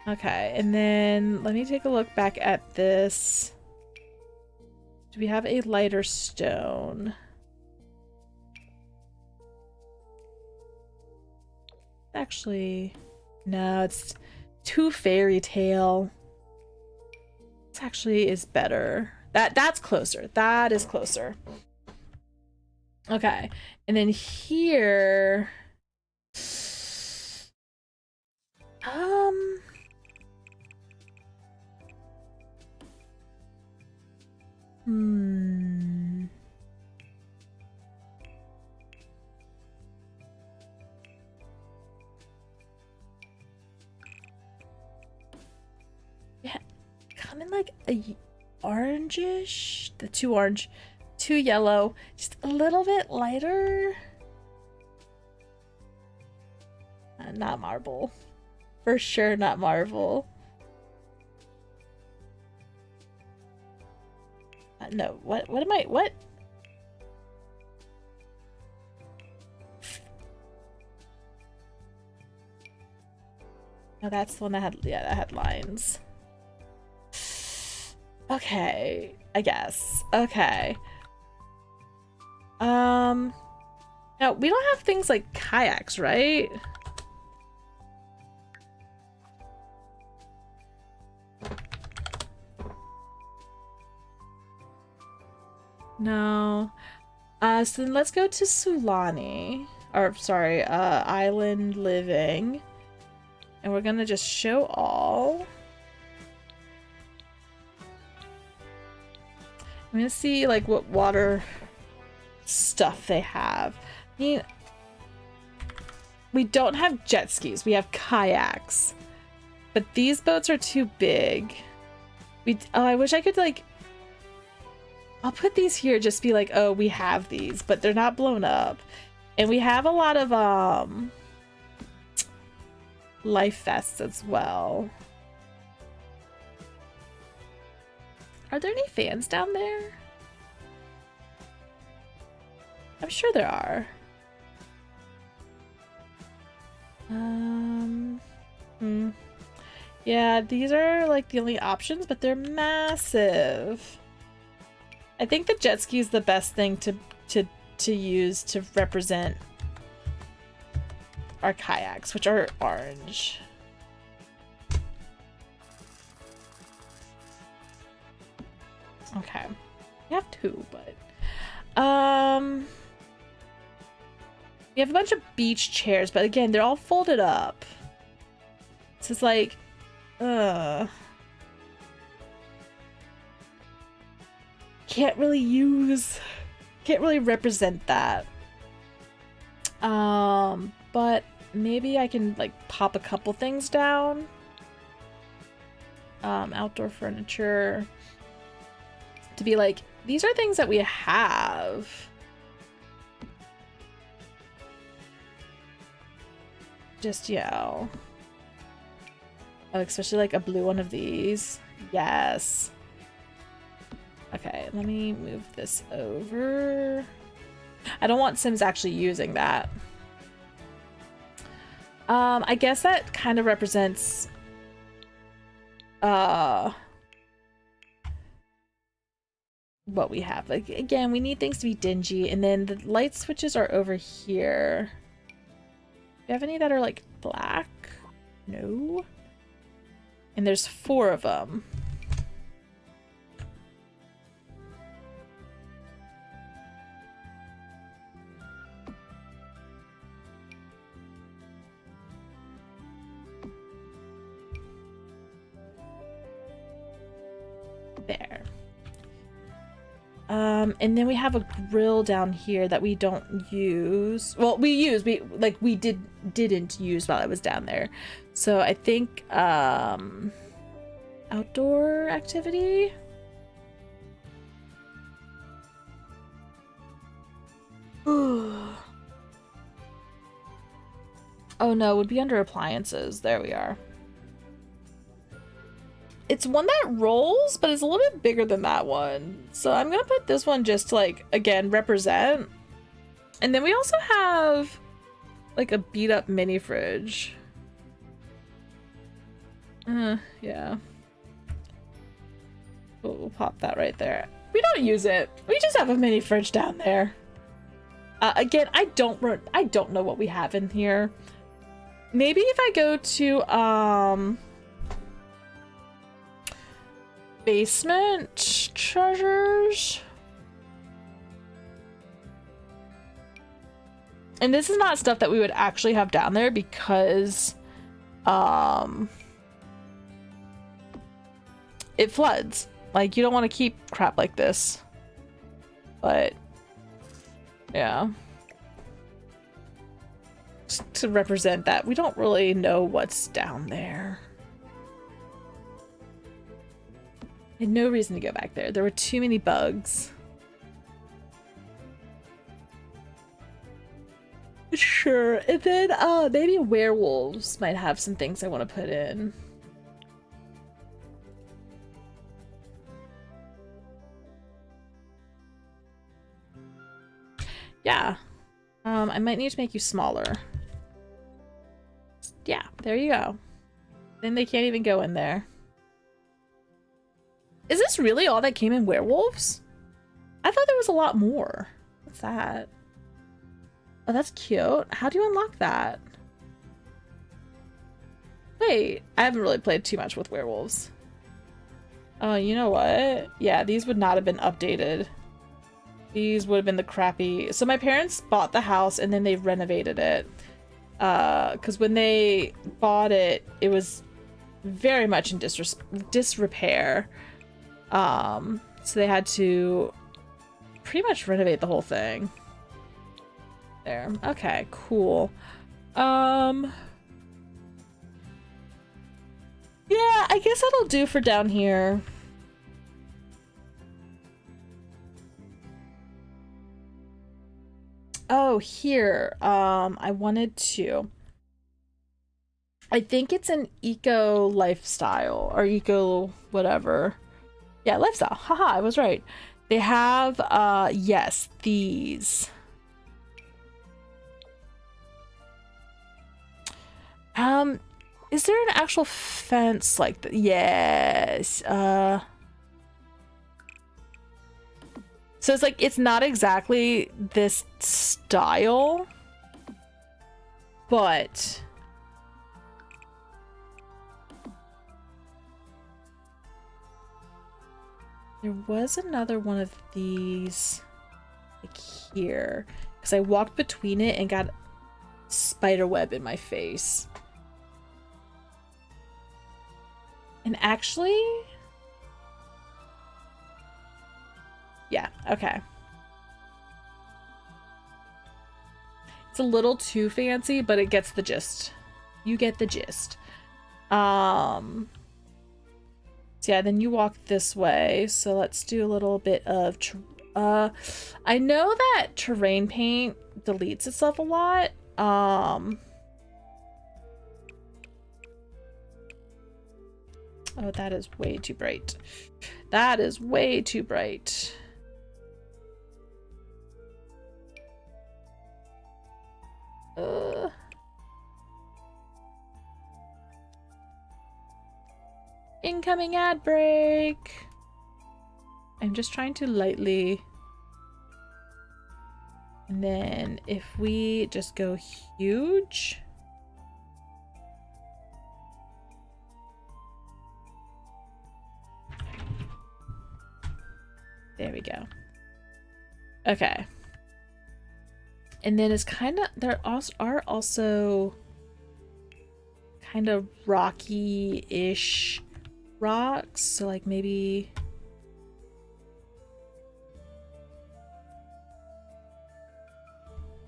Okay, and then let me take a look back at this. Do we have a lighter stone? Actually, no, it's too fairy tale. This actually is better. That's closer. That is closer. Okay, and then here, I'm in like a orangish, the too orange, too yellow, just a little bit lighter. Not marble. For sure not marble. No, what am I, what? Oh, that's the one that had, yeah, that had lines. Okay, I guess. Okay. Now we don't have things like kayaks, right? No. So then let's go to Sulani. Or, sorry, Island Living. And we're gonna just show all. I'm gonna see, like, what water stuff they have. I mean, we don't have jet skis. We have kayaks. But these boats are too big. Oh, I wish I could, like... I'll put these here, just be like, oh, we have these, but they're not blown up. And we have a lot of life vests as well. Are there any fans down there? I'm sure there are. Yeah, these are like the only options, but they're massive. I think the jet ski is the best thing to use to represent our kayaks, which are orange. Okay. We have two, but we have a bunch of beach chairs, but again, they're all folded up. So it's like can't really represent that. But maybe I can like pop a couple things down. Outdoor furniture to be like, these are things that we have. Just, yeah. Oh, especially like a blue one of these. Yes. Okay, let me move this over. I don't want Sims actually using that. I guess that kind of represents what we have. Like, again, we need things to be dingy, and then the light switches are over here. Do you have any that are like black? No. And there's 4 of them. There. And then we have a grill down here that we don't use. Well, we didn't use while I was down there. So I think outdoor activity. Oh no, it would be under appliances. There we are. It's one that rolls, but it's a little bit bigger than that one. So I'm gonna put this one just to, like, again, represent. And then we also have like a beat up mini fridge. Yeah. We'll pop that right there. We don't use it. We just have a mini fridge down there. Again, I don't know what we have in here. Maybe if I go to basement treasures. And this is not stuff that we would actually have down there because it floods. Like, you don't want to keep crap like this. But yeah. Just to represent that, we don't really know what's down there. I had no reason to go back there. There were too many bugs. Sure. And then maybe werewolves might have some things I want to put in. Yeah. I might need to make you smaller. Yeah, there you go. Then they can't even go in there. Is this really all that came in werewolves? I thought there was a lot more. What's that? Oh, that's cute. How do you unlock that? Wait, I haven't really played too much with werewolves. Oh, you know what? Yeah, these would not have been updated. These would have been the crappy... So my parents bought the house and then they renovated it. Because when they bought it, it was very much in disrepair. So they had to pretty much renovate the whole thing. There. Okay, cool. Yeah, I guess that'll do for down here. Oh, here. I wanted to. I think it's an eco lifestyle or eco whatever. Yeah, lifestyle. Haha, I was right. They have yes, these. Is there an actual fence like that? Yes. So it's like, it's not exactly this style, but there was another one of these like here, because I walked between it and got spider web in my face. And actually, yeah, okay. It's a little too fancy, but it gets the gist. You get the gist. So yeah, then you walk this way. So let's do a little bit of I know that terrain paint deletes itself a lot. Oh, that is way too bright. That is way too bright. Incoming ad break. I'm just trying to lightly. And then if we just go huge. There we go. Okay. And then it's kind of, there are also kind of rocky-ish rocks. So like maybe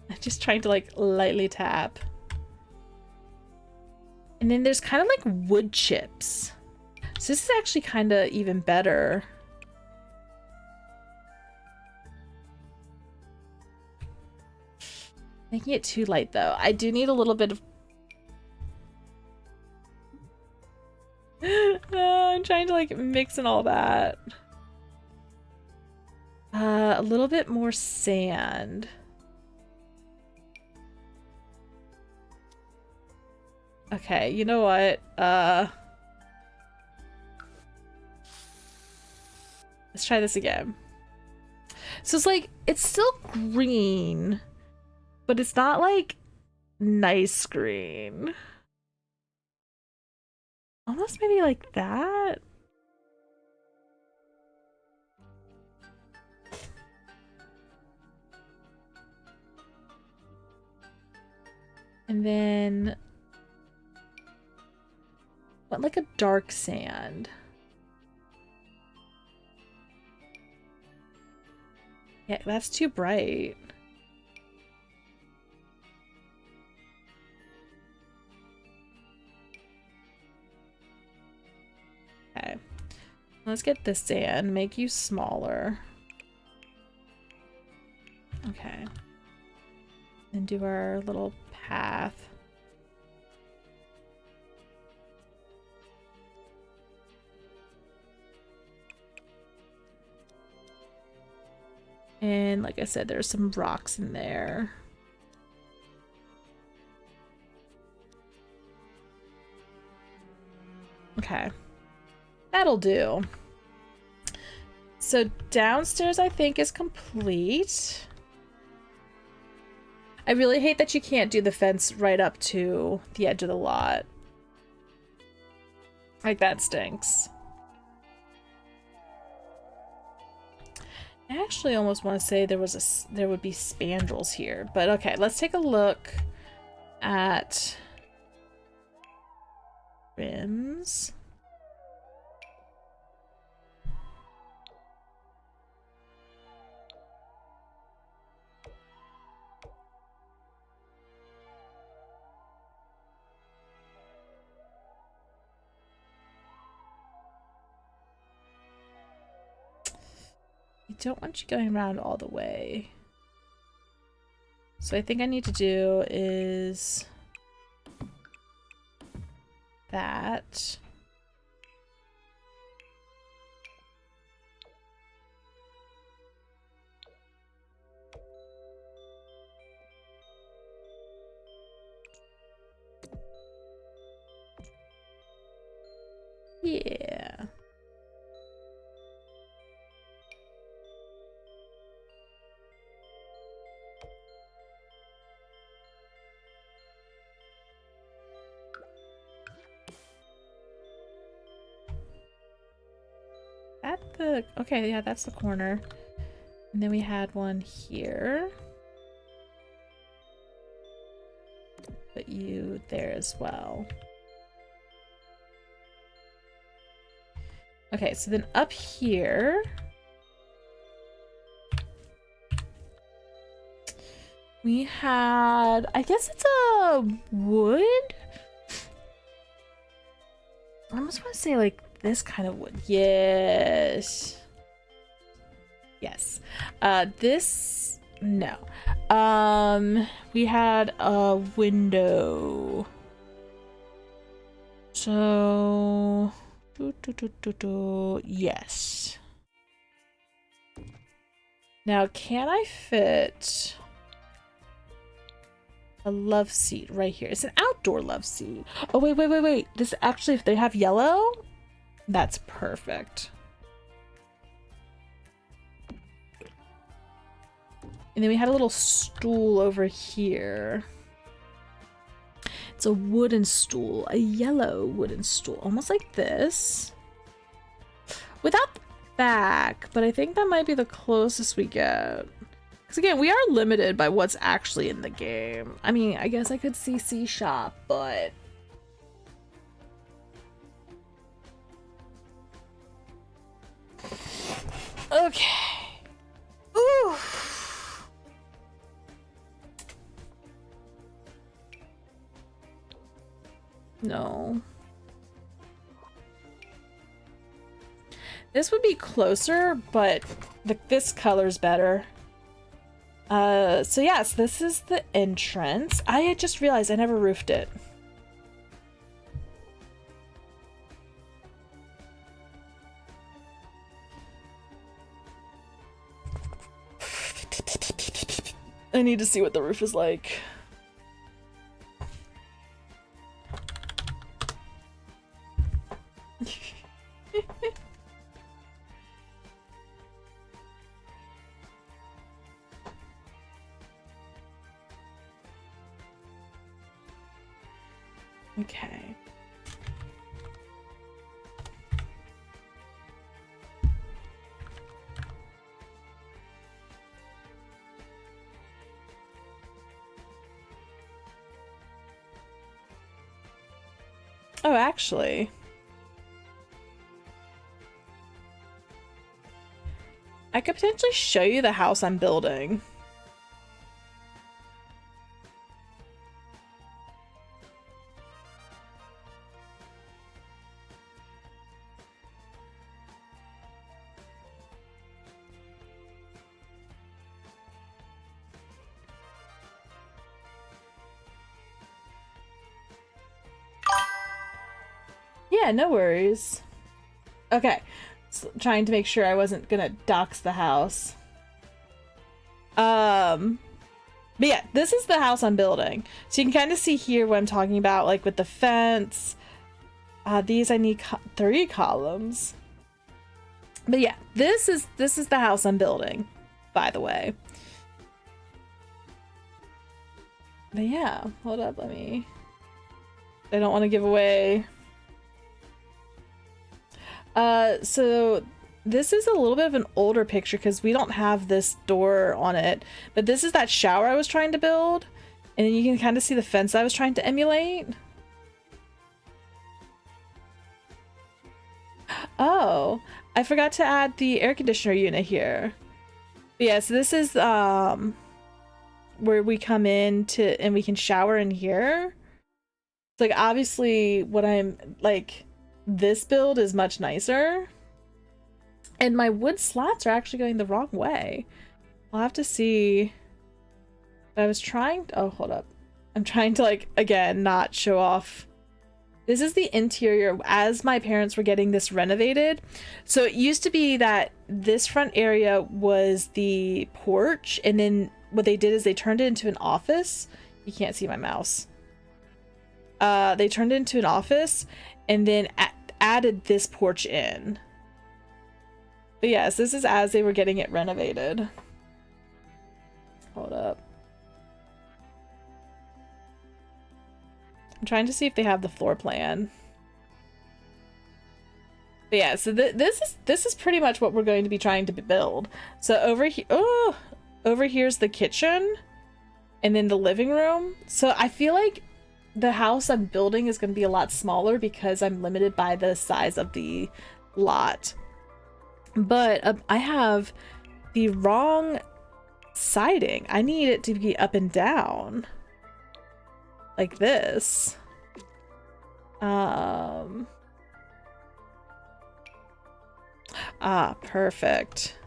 I'm just trying to like lightly tap. And then there's kind of like wood chips. So this is actually kind of even better. Making it too light though. I do need a little bit of I'm trying to like mix in all that. A little bit more sand. Okay, you know what? Let's try this again. So it's like, it's still green, but it's not like nice green. Almost maybe like that. And then what, like a dark sand. Yeah, that's too bright. Okay. Let's get this sand, make you smaller. Okay. And do our little path. And like I said, there's some rocks in there. Okay. That'll do. So downstairs, I think, is complete. I really hate that you can't do the fence right up to the edge of the lot. Like, that stinks. I actually almost want to say there would be spandrels here, but okay, let's take a look at rims. I don't want you going around all the way. So I think I need to do is that. Yeah. Okay, yeah, that's the corner. And then we had one here. Put you there as well. Okay, so then up here we had, I guess it's a wood? I almost want to say like this kind of wood. Yes. Yes. This, no. We had a window. So, yes. Now, can I fit a love seat right here? It's an outdoor love seat. Oh, wait. This actually, if they have yellow, that's perfect. And then we had a little stool over here. It's a wooden stool, a yellow wooden stool, almost like this. Without the back, but I think that might be the closest we get. Because again, we are limited by what's actually in the game. I mean, I guess I could see C-Shop, but... Okay. Ooh. No. This would be closer, but this color's better. So yes, this is the entrance. I had just realized I never roofed it. I need to see what the roof is like. Okay. Oh, actually. I could potentially show you the house I'm building. Yeah, no worries. Okay, so trying to make sure I wasn't gonna dox the house. But yeah, this is the house I'm building. So you can kind of see here what I'm talking about, like with the fence. These I need 3 columns. But yeah, this is the house I'm building, by the way. But yeah, hold up, let me. I don't want to give away. So this is a little bit of an older picture because we don't have this door on it, but this is that shower I was trying to build, and then you can kind of see the fence I was trying to emulate. Oh, I forgot to add the air conditioner unit here. But yeah, so this is where we come in to and we can shower in here. It's like obviously what I'm like, this build is much nicer. And my wood slats are actually going the wrong way. I'll have to see. I was trying to, oh, hold up. I'm trying to, like, again, not show off. This is the interior as my parents were getting this renovated. So it used to be that this front area was the porch, and then what they did is they turned it into an office. You can't see my mouse. They turned it into an office and then added this porch in. But yes, this is as they were getting it renovated. Hold up. I'm trying to see if they have the floor plan. But yeah, so this is pretty much what we're going to be trying to build. So over here, oh, over here's the kitchen, and then the living room. So I feel like the house I'm building is going to be a lot smaller because I'm limited by the size of the lot. But I have the wrong siding. I need it to be up and down. Like this. Perfect.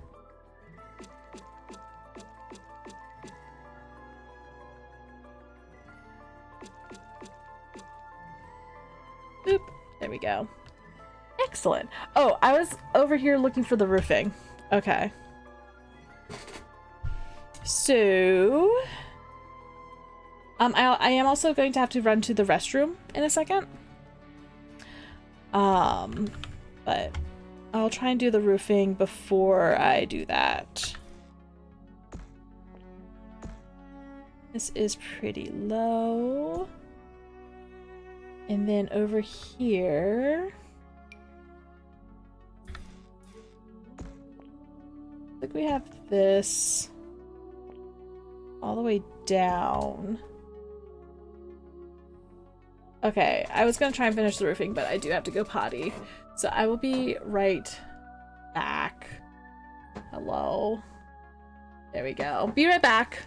Boop. There we go. Excellent. Oh, I was over here looking for the roofing. Okay. So, I am also going to have to run to the restroom in a second. But I'll try and do the roofing before I do that. This is pretty low. And then over here, I think we have this all the way down. Okay, I was gonna try and finish the roofing, but I do have to go potty. So I will be right back. Hello. There we go. Be right back.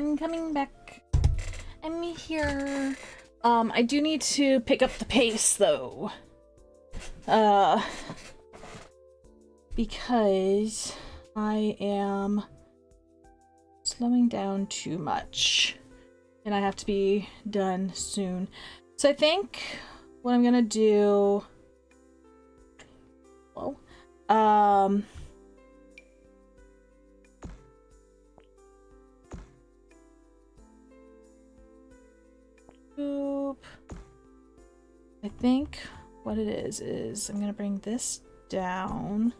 I'm coming back. I'm here. I do need to pick up the pace though. Because I am slowing down too much and I have to be done soon. So I think what I'm gonna do, well, I think what it is I'm gonna bring this down.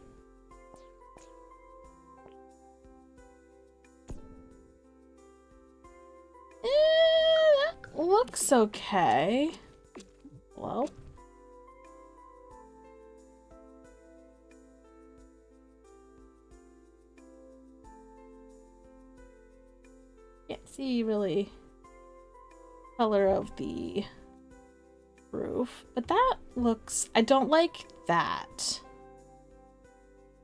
That looks okay. Hello? Can't see really color of the roof, but that looks, I don't like that.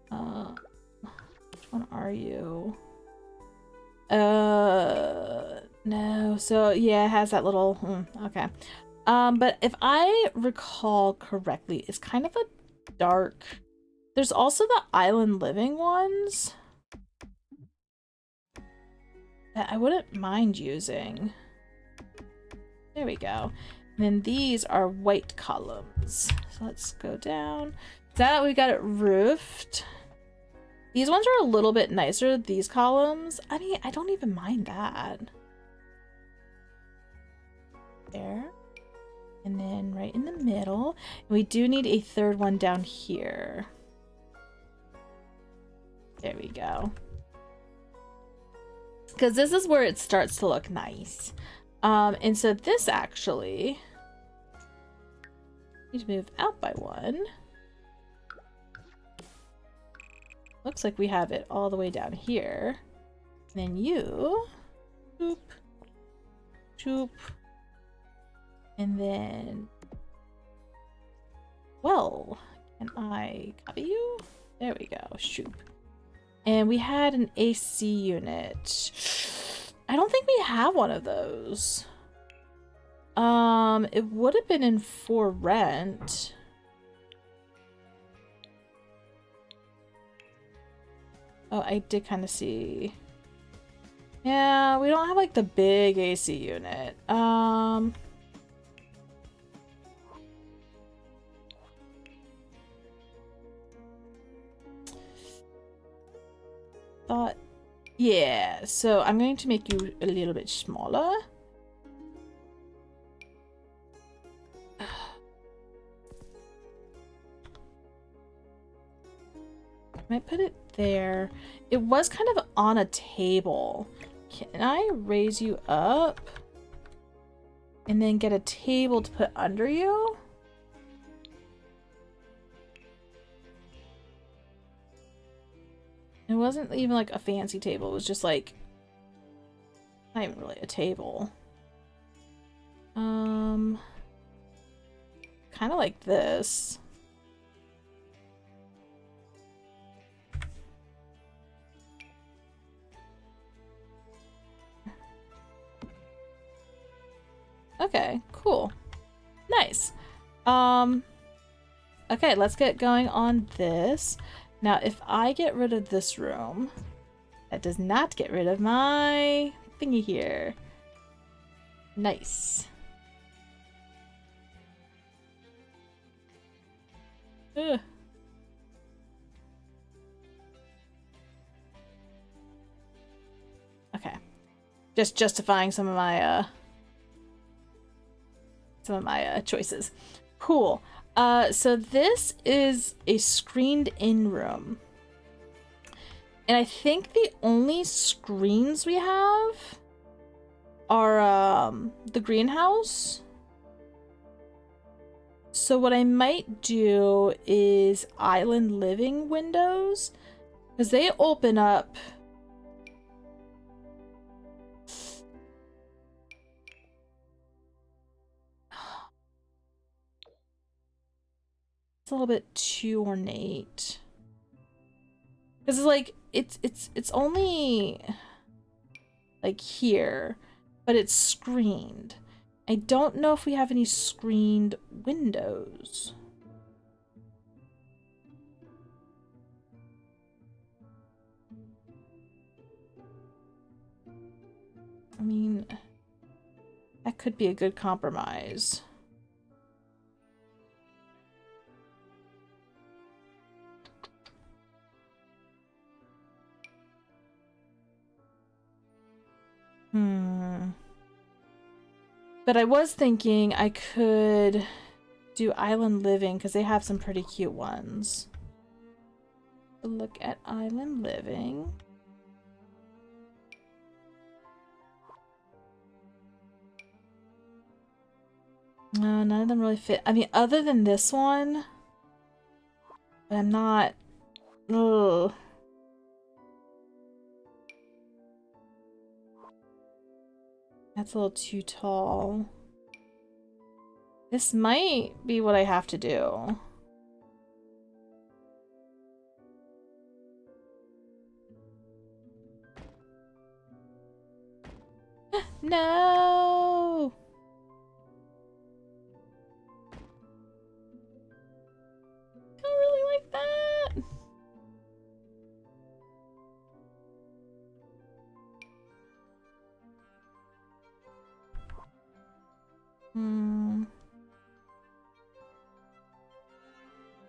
Which one are you? No, so yeah, it has that little, okay. But if I recall correctly, it's kind of a dark, there's also the island living ones that I wouldn't mind using. There we go. And then these are white columns. So let's go down. Now that we got it roofed, these ones are a little bit nicer, these columns. I mean, I don't even mind that. There. And then right in the middle. We do need a third one down here. There we go. Because this is where it starts to look nice. And so this actually need to move out by one. Looks like we have it all the way down here. And then you, shoop, shoop, and then, well, can I copy you? There we go, shoop. And we had an AC unit. I don't think we have one of those. It would have been in for rent. Oh, I did kind of see. Yeah, we don't have like the big AC unit. Thought, yeah, so I'm going to make you a little bit smaller. Might put it there. It was kind of on a table. Can I raise you up and then get a table to put under you? It wasn't even like a fancy table. It was just like, not even really a table. Kind of like this. Okay, cool. Nice. Okay, let's get going on this. Now, if I get rid of this room, that does not get rid of my thingy here. Nice. Ugh. Okay. Just justifying some of my choices. Cool. So this is a screened in room. And I think the only screens we have are the greenhouse. So what I might do is island living windows, because they open up. It's a little bit too ornate. Because it's like it's only like here, but it's screened. I don't know if we have any screened windows. I mean, that could be a good compromise. But I was thinking I could do Island Living because they have some pretty cute ones. Look at Island Living. No, none of them really fit. I mean, other than this one, but I'm not. Ugh. That's a little too tall. This might be what I have to do. No! I don't really like that.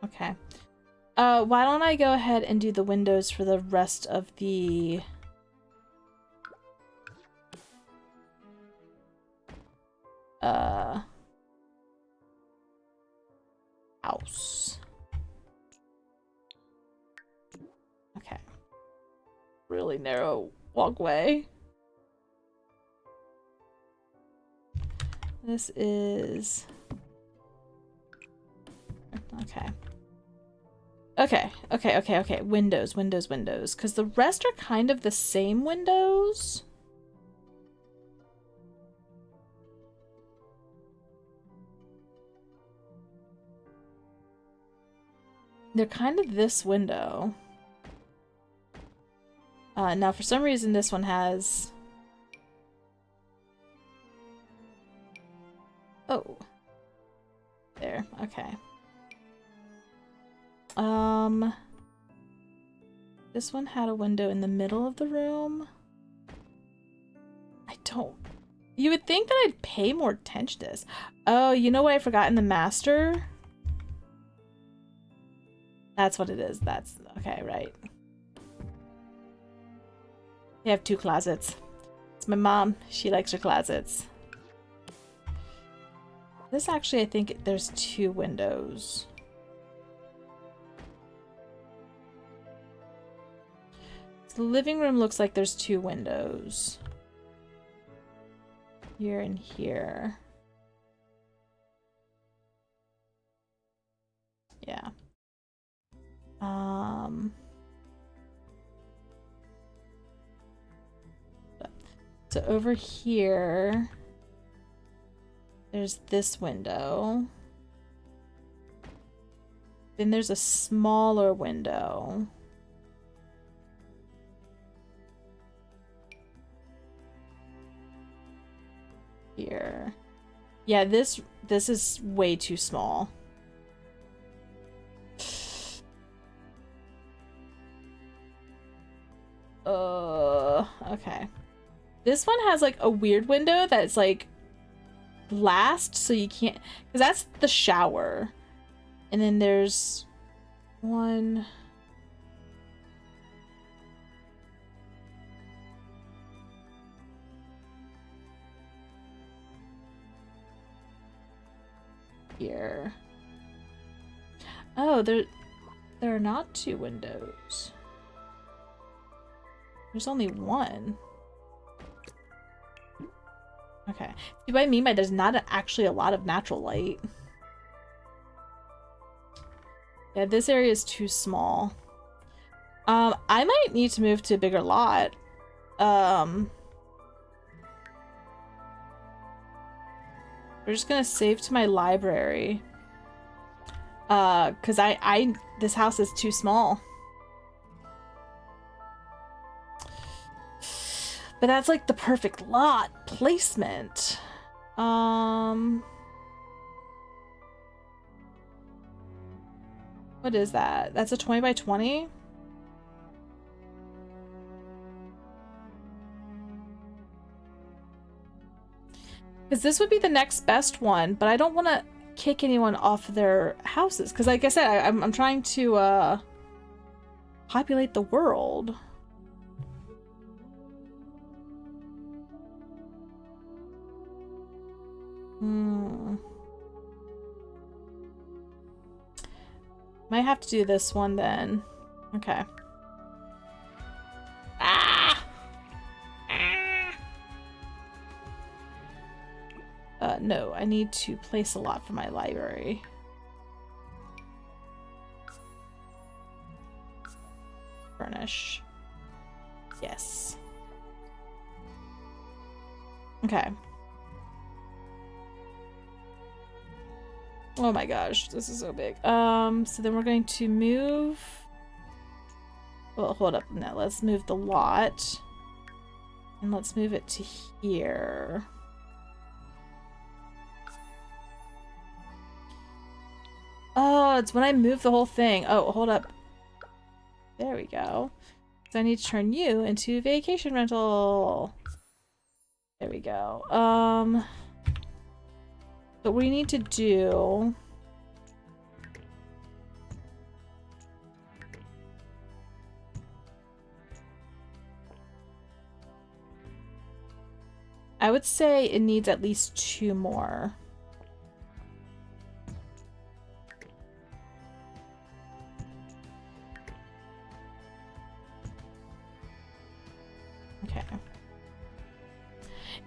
Okay. Why don't I go ahead and do the windows for the rest of the house. Okay. Really narrow walkway. This is okay. Okay. Windows. Because the rest are kind of the same windows. They're kind of this window. Now for some reason this one has... Oh. There, okay. This one had a window in the middle of the room. I don't... You would think that I'd pay more attention to this. Oh, you know what I forgot in the master? That's what it is. That's... Okay, right. We have 2 closets. It's my mom. She likes her closets. This actually, I think there's 2 windows. So the living room looks like there's 2 windows. Here and here. Yeah. So over here, there's this window. Then there's a smaller window. Here. Yeah, this is way too small. Okay. This one has like a weird window that's like glassed, so you can't, because that's the shower. And then there's one here. Oh, there are not 2 windows. There's only 1. Okay. See what I mean by there's not actually a lot of natural light. Yeah, this area is too small. I might need to move to a bigger lot. We're just gonna save to my library. Cause this house is too small. But that's like the perfect lot placement. What is that? That's a 20 by 20? Because this would be the next best one, but I don't want to kick anyone off their houses. Because like I said, I'm trying to populate the world. Might have to do this one then. Okay. No, I need to place a lot for my library. Furnish. Yes. Okay. Oh my gosh, this is so big. So then we're going to move. Well, hold up. No, let's move the lot. And let's move it to here. Oh, it's when I move the whole thing. Oh, hold up. There we go. So I need to turn you into vacation rental. There we go. What we need to do... I would say it needs at least 2 more. Okay.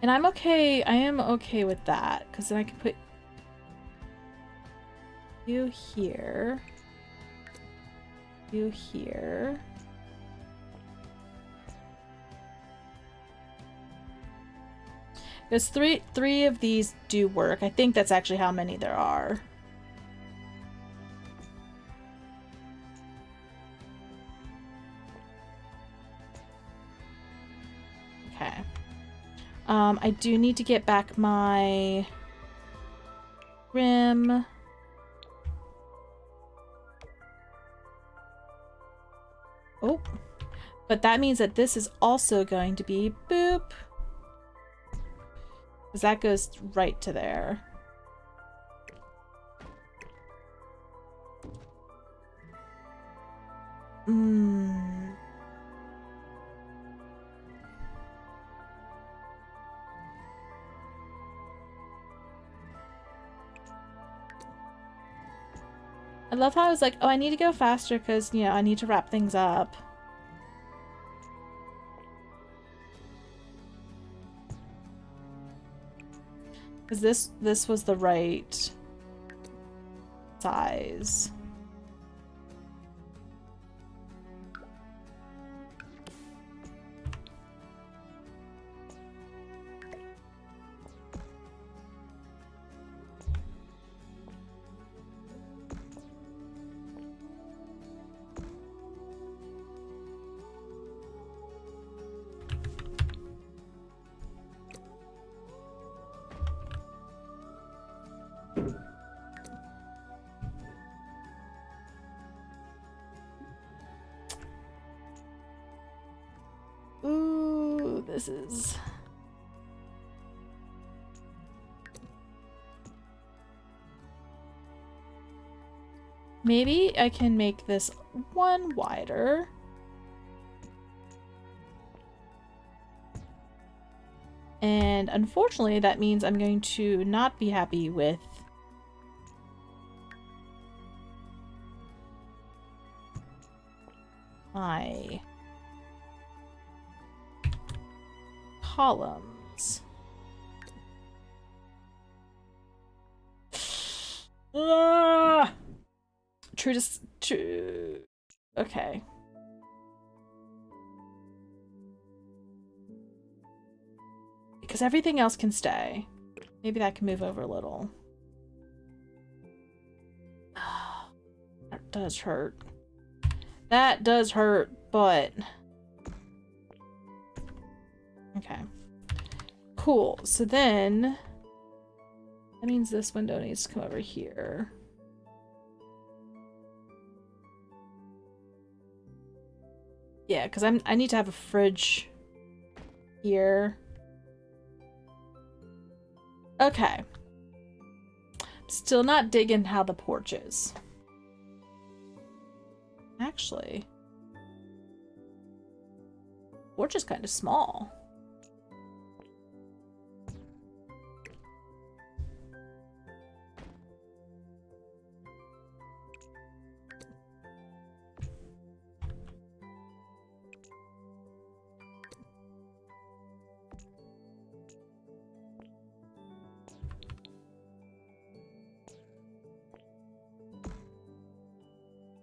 And I'm okay, I am okay with that, because then I can put you here, you here. Because three of these do work. I think that's actually how many there are. Okay. I do need to get back my rim. Oh, but that means that this is also going to be boop. Because that goes right to there. I love how I was like, oh, I need to go faster because, you know, I need to wrap things up. Because this was the right size. Ooh, this is... Maybe I can make this one wider. And unfortunately, that means I'm going to not be happy with my columns. True. Okay. Because everything else can stay. Maybe that can move over a little. That does hurt. That does hurt, but... Okay. cool. So then that means this window needs to come over here. Yeah, because I need to have a fridge here. Okay. Still not digging how the porch is. Actually, porch is kind of small.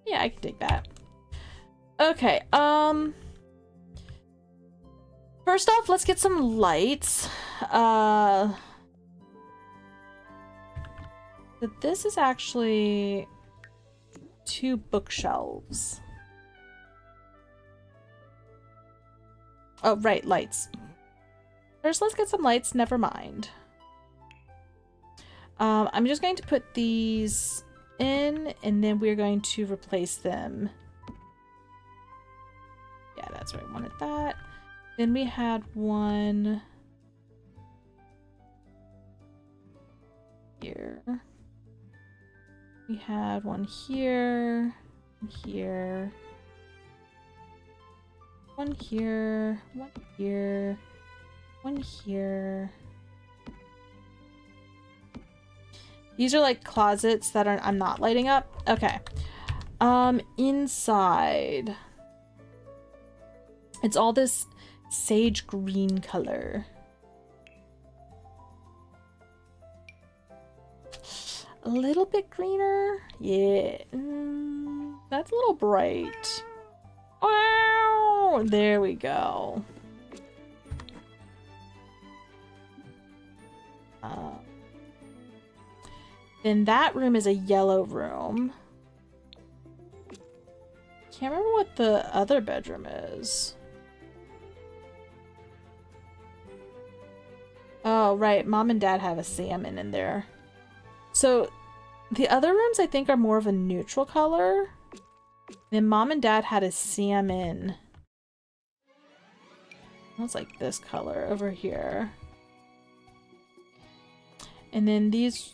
Yeah, I can dig that. Okay, first off, let's get some lights. But this is actually 2 bookshelves. Oh, right, lights. First, let's get some lights, never mind. I'm just going to put these in, and then we're going to replace them. Yeah, that's where I wanted that. Then we had one here. We had one here, here, one here, one here, one here. These are like closets that I'm not lighting up. Okay. Inside. It's all this sage green color. A little bit greener. Yeah. That's a little bright. Wow. There we go. Then that room is a yellow room. Can't remember what the other bedroom is. Oh, right. Mom and Dad have a salmon in there. So the other rooms I think are more of a neutral color. Then Mom and Dad had a salmon. It's like this color over here. And then these...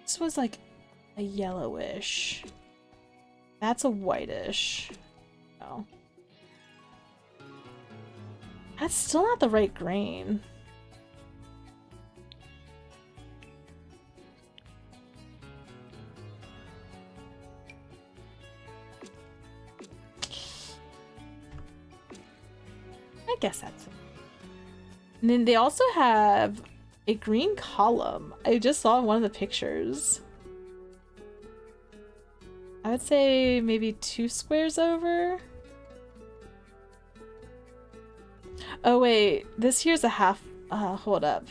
This was like a yellowish. That's a whitish. Oh. That's still not the right grain. I guess that's it. And then they also have a green column. I just saw in one of the pictures. I would say maybe 2 squares over. Oh wait, this here's a half. Hold up.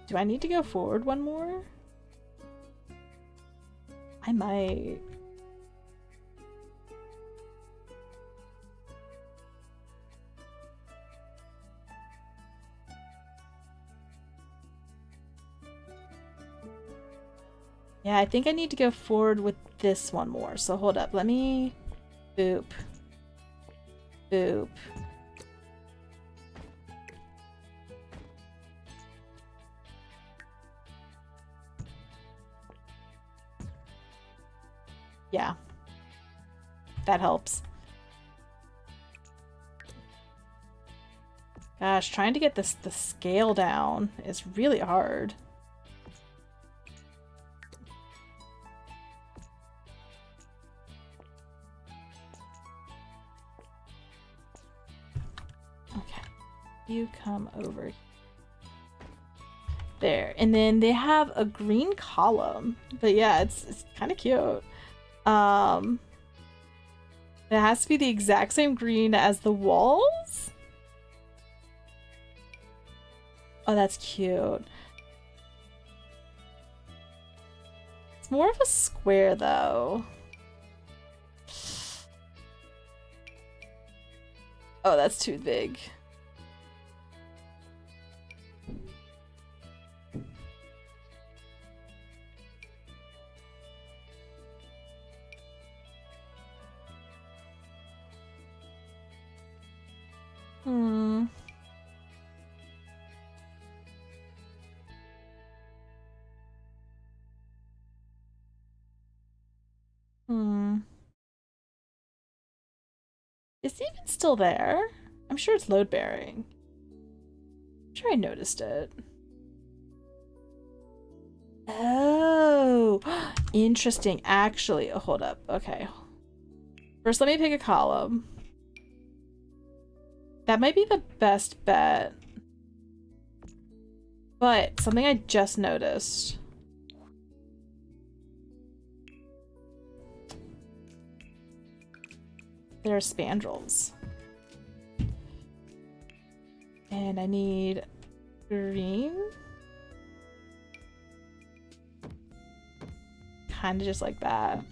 Do I need to go forward one more? I might. Yeah, I think I need to go forward with this one more. So hold up. Let me... Boop. Boop. Yeah. That helps. Gosh, trying to get the scale down is really hard. Okay. You come over. There. And then they have a green column. But yeah, it's kind of cute. It has to be the exact same green as the walls? Oh, that's cute. It's more of a square, though. Oh, that's too big. Hmm. Hmm. Is it even still there? I'm sure it's load bearing. I'm sure I noticed it. Oh, interesting. Actually, oh, hold up. Okay. First, let me pick a column. That might be the best bet. But something I just noticed. There are spandrels. And I need green. Kind of just like that.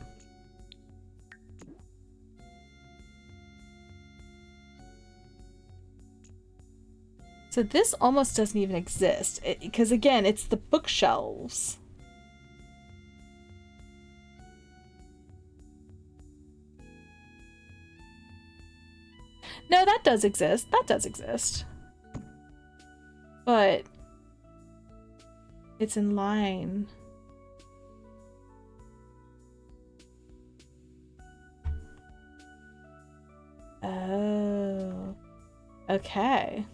So this almost doesn't even exist because again, it's the bookshelves. No, that does exist. That does exist. But it's in line. Oh. Okay.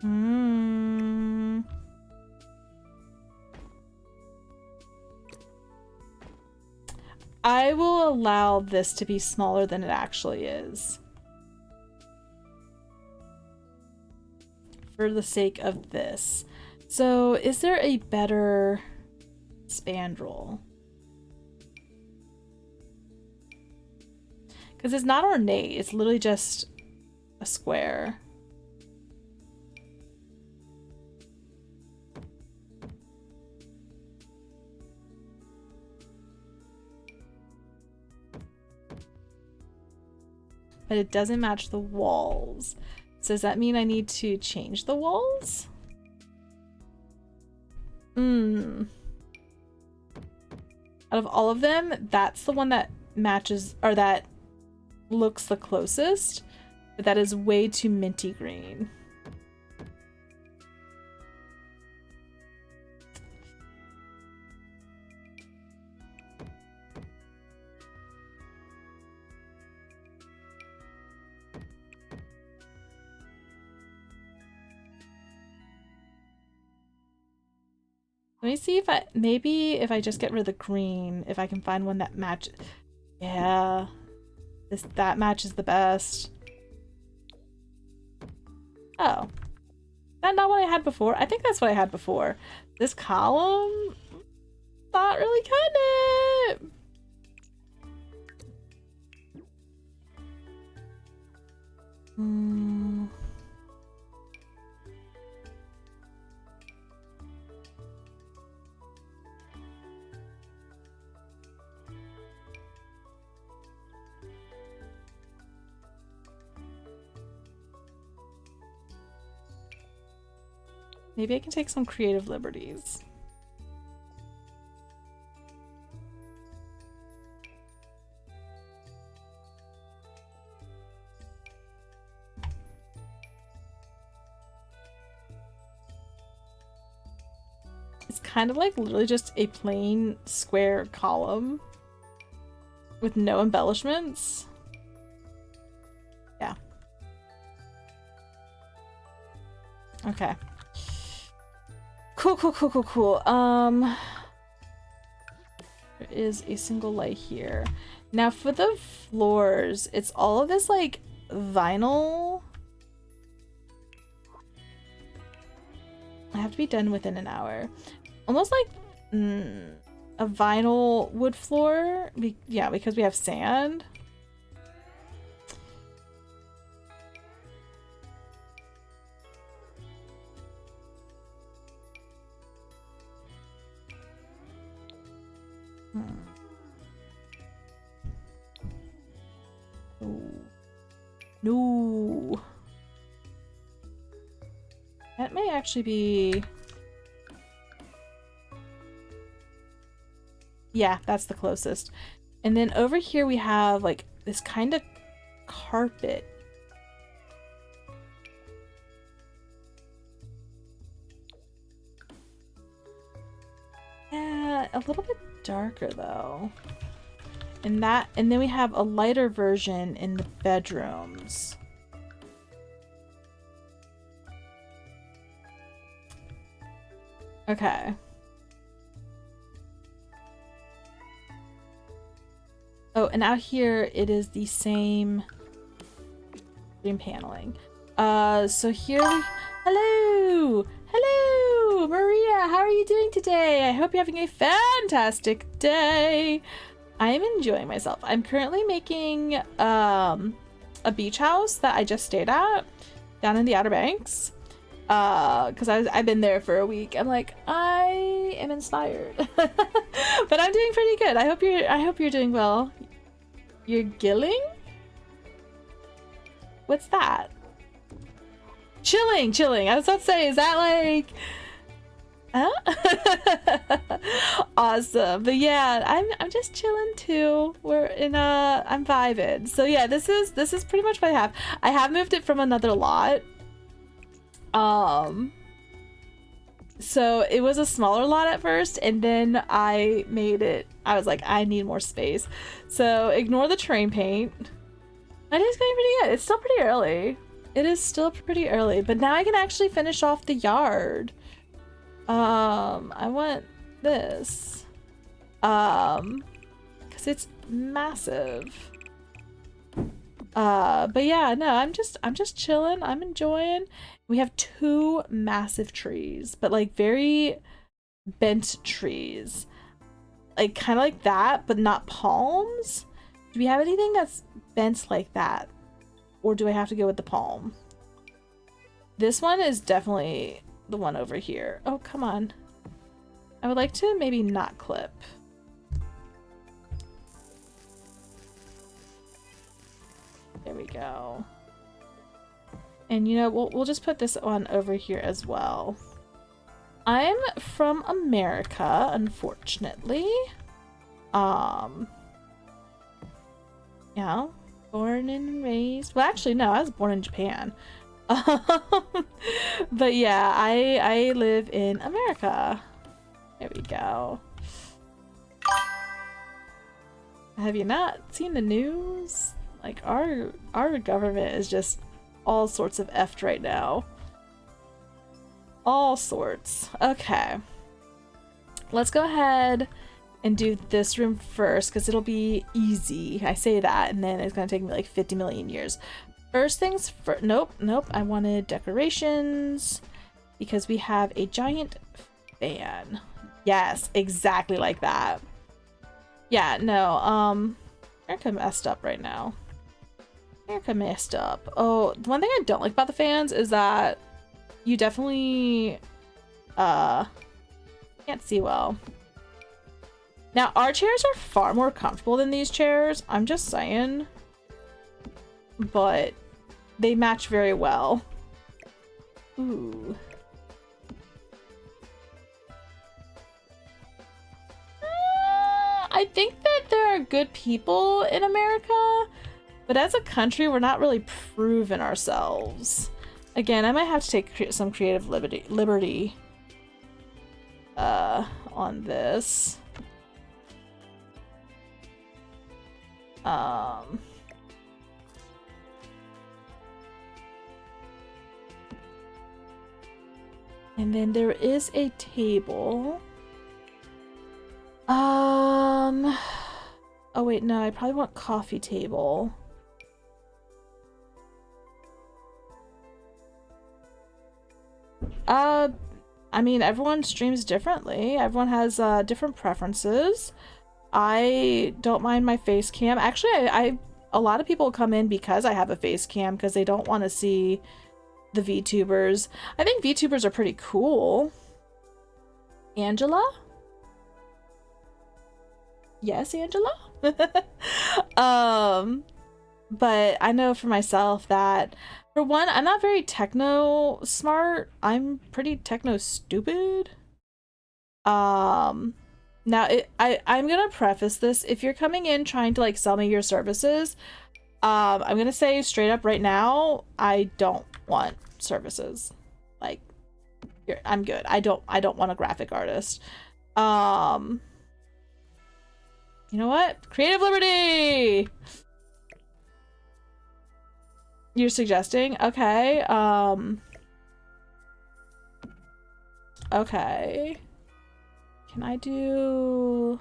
Hmm. I will allow this to be smaller than it actually is. For the sake of this. So, is there a better spandrel? Because it's not ornate, it's literally just a square. But it doesn't match the walls. So does that mean I need to change the walls? Hmm. Out of all of them, that's the one that matches, or that looks the closest, but that is way too minty green. Let me see if maybe if I just get rid of the green, if I can find one that matches. Yeah, that matches the best. Oh, that not what I had before? I think that's what I had before. This column, not really cutting it. Hmm. Maybe I can take some creative liberties. It's kind of like literally just a plain square column with no embellishments. Yeah. Okay. Cool, cool, cool, cool, cool. There is a single light here. Now for the floors, it's all of this like vinyl. I have to be done within an hour. Almost like a vinyl wood floor. Yeah, because we have sand. No. That may actually be... Yeah, that's the closest. And then over here we have like this kind of carpet. Yeah, a little bit darker though. And then we have a lighter version in the bedrooms. Okay. Oh, and out here it is the same green paneling. So here we... Hello! Hello! Maria, how are you doing today? I hope you're having a fantastic day. I am enjoying myself. I'm currently making a beach house that I just stayed at down in the Outer Banks. Because I've been there for a week. I'm like, I am inspired. But I'm doing pretty good. I hope you're doing well. You're gilling? What's that? Chilling. I was about to say, is that like... Huh? Awesome. But yeah, I'm just chilling too. We're in I'm vibing. So yeah, this is pretty much what I have. I have moved it from another lot. So it was a smaller lot at first, and then I was like, I need more space. So ignore the terrain paint. My day's going pretty good. It's still pretty early. It is still pretty early, but now I can actually finish off the yard. I want this. Cause it's massive. But yeah, no, I'm just chilling. I'm enjoying. We have 2 massive trees, but like very bent trees. Like kind of like that, but not palms. Do we have anything that's bent like that? Or do I have to go with the palm? This one is definitely the one over here. Oh, come on. I would like to maybe not clip. There we go. And you know, we'll just put this one over here as well. I'm from America, unfortunately. Yeah, born and raised. Well, actually, no, I was born in Japan. But yeah, I live in America. There we go. Have you not seen the news? Like our government is just all sorts of effed right now. All sorts. Okay. Let's go ahead and do this room first because it'll be easy. I say that and then it's gonna take me like 50 million years. First things first. Nope. I wanted decorations because we have a giant fan. Yes, exactly like that. Yeah, no, Erica messed up right now. Erica messed up. Oh, the one thing I don't like about the fans is that you definitely can't see well. Now, our chairs are far more comfortable than these chairs. I'm just saying. But they match very well. Ooh. I think that there are good people in America, but as a country, we're not really proving ourselves. Again, I might have to take some creative liberty on this. And then there is a table. Oh wait, no, I probably want coffee table. I mean, everyone streams differently. Everyone has different preferences. I don't mind my face cam. Actually, a lot of people come in because I have a face cam because they don't want to see the VTubers. I think VTubers are pretty cool. Angela? Yes, Angela? But I know for myself that, for one, I'm not very techno smart. I'm pretty techno stupid. Now I'm gonna preface this. If you're coming in trying to like sell me your services, I'm gonna say straight up right now, I don't want services. Like, I'm good. I don't want a graphic artist. You know what? Creative liberty! You're suggesting? Okay, okay. Can I do...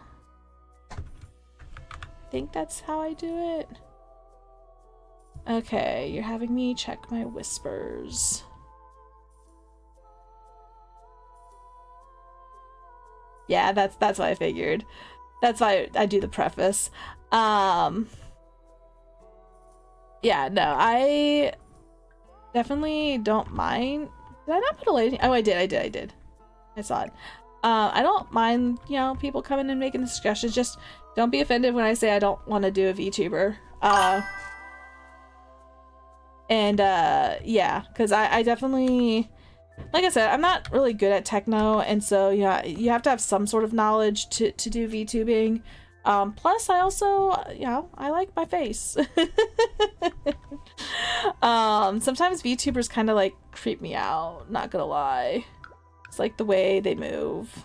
I think that's how I do it. Okay, you're having me check my whispers. Yeah, that's what I figured. That's why I do the preface. Yeah, no, I definitely don't mind. Did I not put a lighting? Oh, I did. I saw it. I don't mind, you know, people coming and making discussions. Just don't be offended when I say I don't want to do a VTuber. Yeah, because I definitely, like I said, I'm not really good at techno, and so yeah, you have to have some sort of knowledge to do VTubing. Plus I also, you know, I like my face. Sometimes VTubers kind of like creep me out, not gonna lie. It's like the way they move.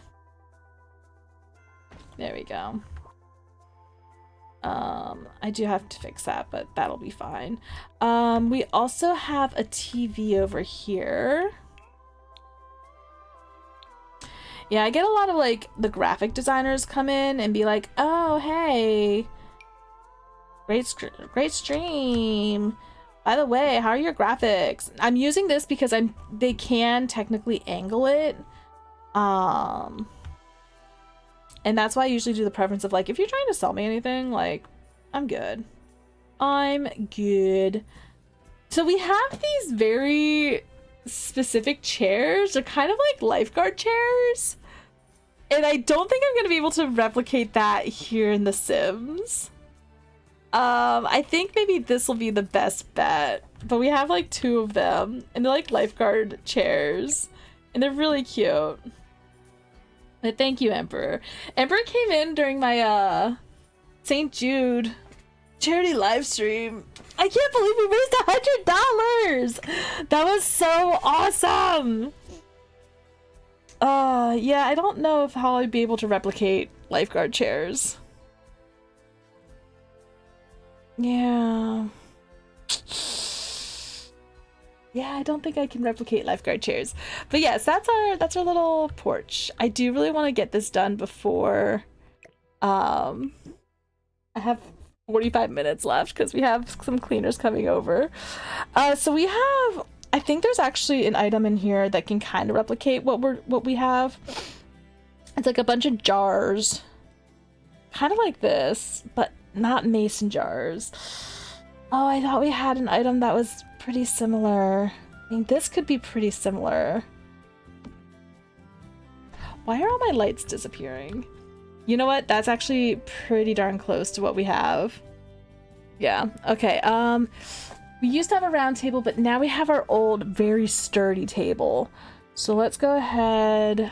There we go. I do have to fix that, but that'll be fine. We also have a TV over here. Yeah, I get a lot of like the graphic designers come in and be like, "Oh, hey, great stream. By the way, how are your graphics?" I'm using this because they can technically angle it. And that's why I usually do the preference of like, if you're trying to sell me anything, like, I'm good. I'm good. So we have these very specific chairs. They're kind of like lifeguard chairs. And I don't think I'm going to be able to replicate that here in The Sims. I think maybe this will be the best bet. But we have like 2 of them. And they're like lifeguard chairs. And they're really cute. But thank you, Emperor. Emperor came in during my St. Jude charity live stream. I can't believe we raised $100. That was so awesome. Yeah, I don't know how I'd be able to replicate lifeguard chairs. Yeah. Yeah, I don't think I can replicate lifeguard chairs. But yes, that's our little porch. I do really want to get this done before I have 45 minutes left because we have some cleaners coming over. So we have, I think there's actually an item in here that can kind of replicate what we have. It's like a bunch of jars, kind of like this, but not mason jars. Oh, I thought we had an item that was pretty similar. I mean, this could be pretty similar. Why are all my lights disappearing? You know what? That's actually pretty darn close to what we have. Yeah, okay. We used to have a round table, but now we have our old, very sturdy table. So let's go ahead.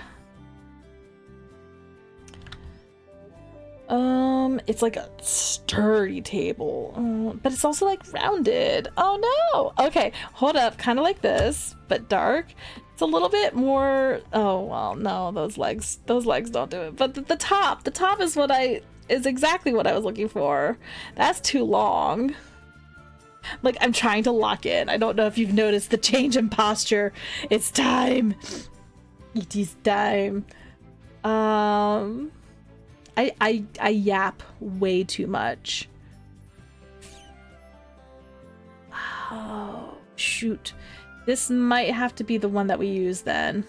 It's like a sturdy table, but it's also like rounded. Oh no! Okay, hold up, kind of like this, but dark. It's a little bit more, oh well, no, those legs don't do it. But the top is exactly what I was looking for. That's too long. Like, I'm trying to lock in. I don't know if you've noticed the change in posture. It's time. It is time. I yap way too much. Oh, shoot. This might have to be the one that we use then.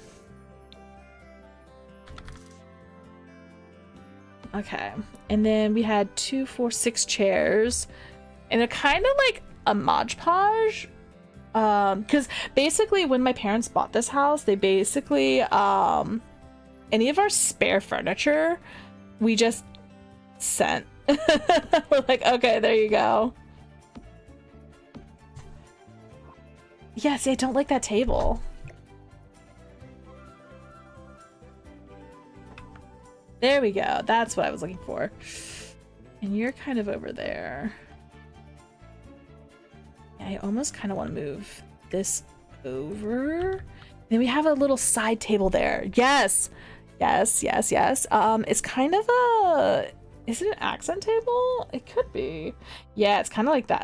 Okay. And then we had 2, 4, 6 chairs. And they're kind of like a Mod Podge. Because basically when my parents bought this house, they basically, any of our spare furniture, we just sent. We're like, okay, there you go. Yeah, see, I don't like that table. There we go. That's what I was looking for. And you're kind of over there. I almost kind of want to move this over. Then we have a little side table there. Yes. Yes, yes, yes. It's kind of a... Is it an accent table? It could be. Yeah, it's kind of like that.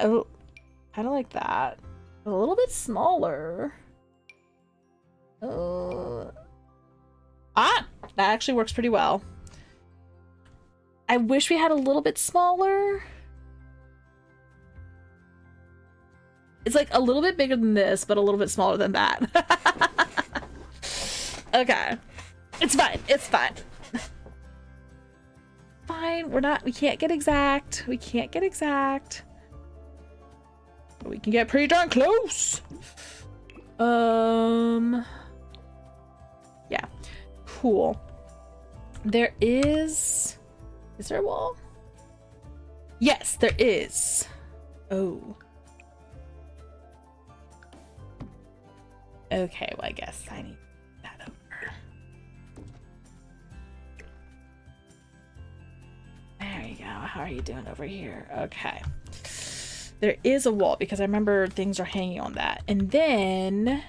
Kind of like that. A little bit smaller. That actually works pretty well. I wish we had a little bit smaller. It's like a little bit bigger than this, but a little bit smaller than that. Okay. It's fine. It's fine. Fine. We can't get exact. We can't get exact. But we can get pretty darn close. Yeah. Cool. There is there a wall? Yes, there is. Oh. Okay, well, I guess I need that over. There you go. How are you doing over here? Okay. There is a wall because I remember things are hanging on that. And then...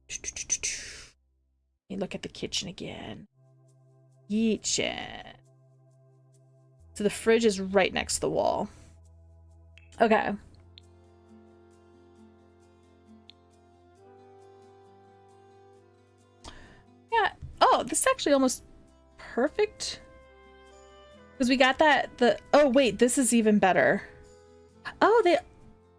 Let me look at the kitchen again. Kitchen. So the fridge is right next to the wall. Okay. Yeah. Oh, this is actually almost perfect. Because we got oh wait, this is even better. Oh,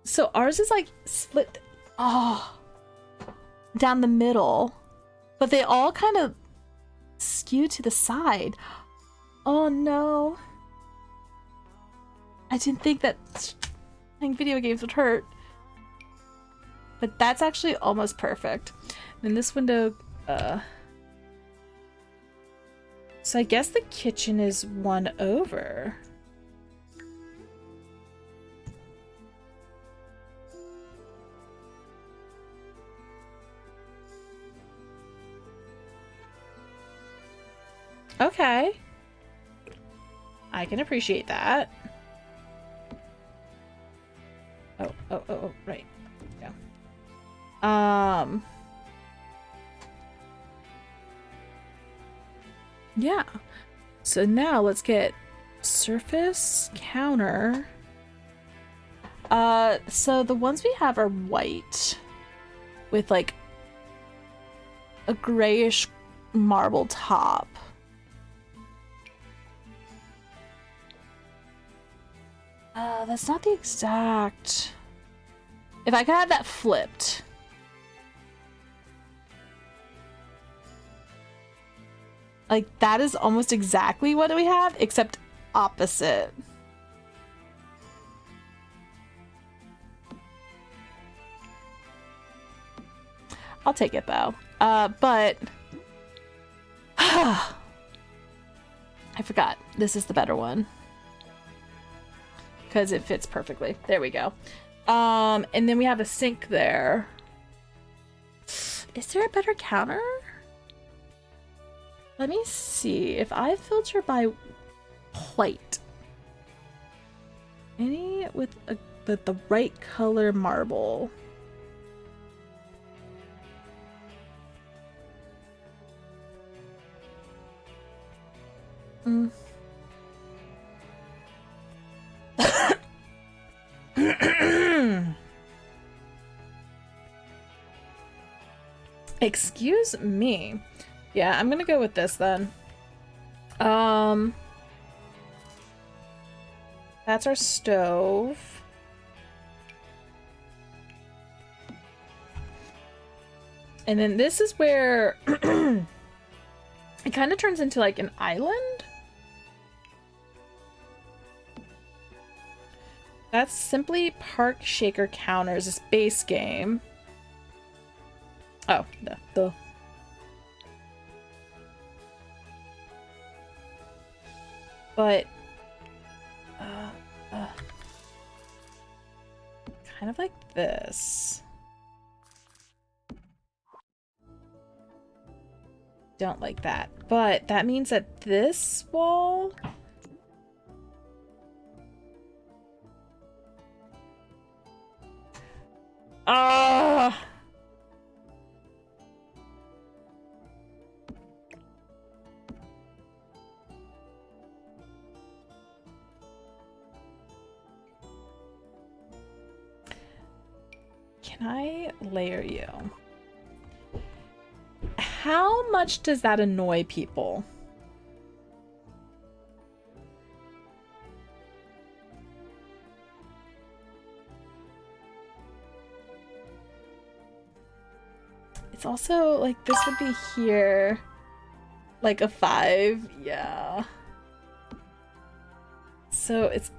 so ours is like split down the middle. But they all kind of skew to the side. Oh no. I didn't think that playing video games would hurt. But that's actually almost perfect. And this window, so I guess the kitchen is one over. Okay. I can appreciate that. Oh, right. Yeah. Yeah. So now let's get surface, counter. So the ones we have are white with like a grayish marble top. That's not the exact... If I could have that flipped. Like, that is almost exactly what we have, except opposite. I'll take it, though. But... I forgot. This is the better one. Because it fits perfectly. There we go. And then we have a sink there. Is there a better counter? Let me see. If I filter by white. Any with the right color marble. Excuse me. Yeah, I'm gonna go with this then. That's our stove. And then this is where it kind of turns into like an island. That's simply Park Shaker Counters, this base game. Oh, the but kind of like this. Don't like that, but that means that this wall can I layer you? How much does that annoy people? It's also like this would be here, like a 5, yeah. So it's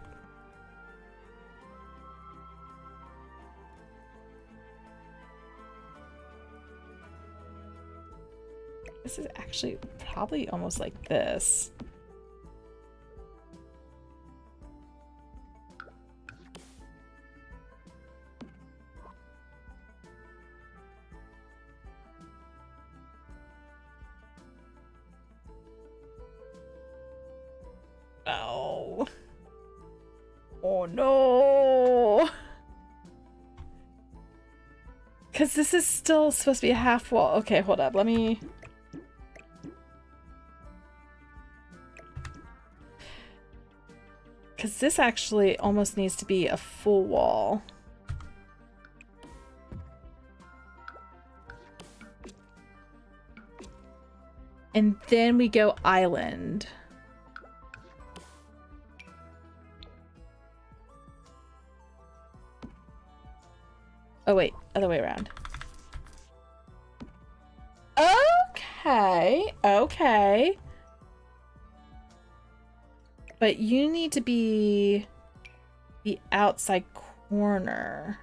this is actually probably almost like this. Oh. Oh no. Because this is still supposed to be a half wall. Okay, hold up. Let me... Because this actually almost needs to be a full wall. And then we go island. Oh wait, other way around. Okay, okay. But you need to be the outside corner.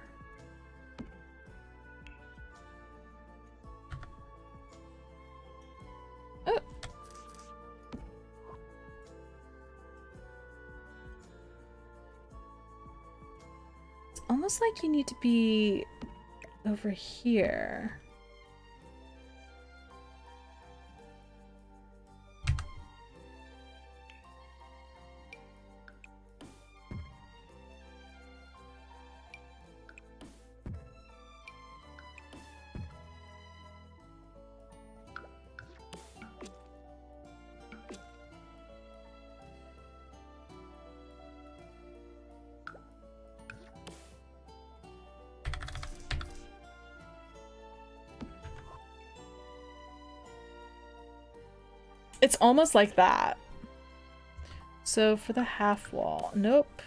Oh. It's almost like you need to be over here. It's almost like that. So for the half wall, nope.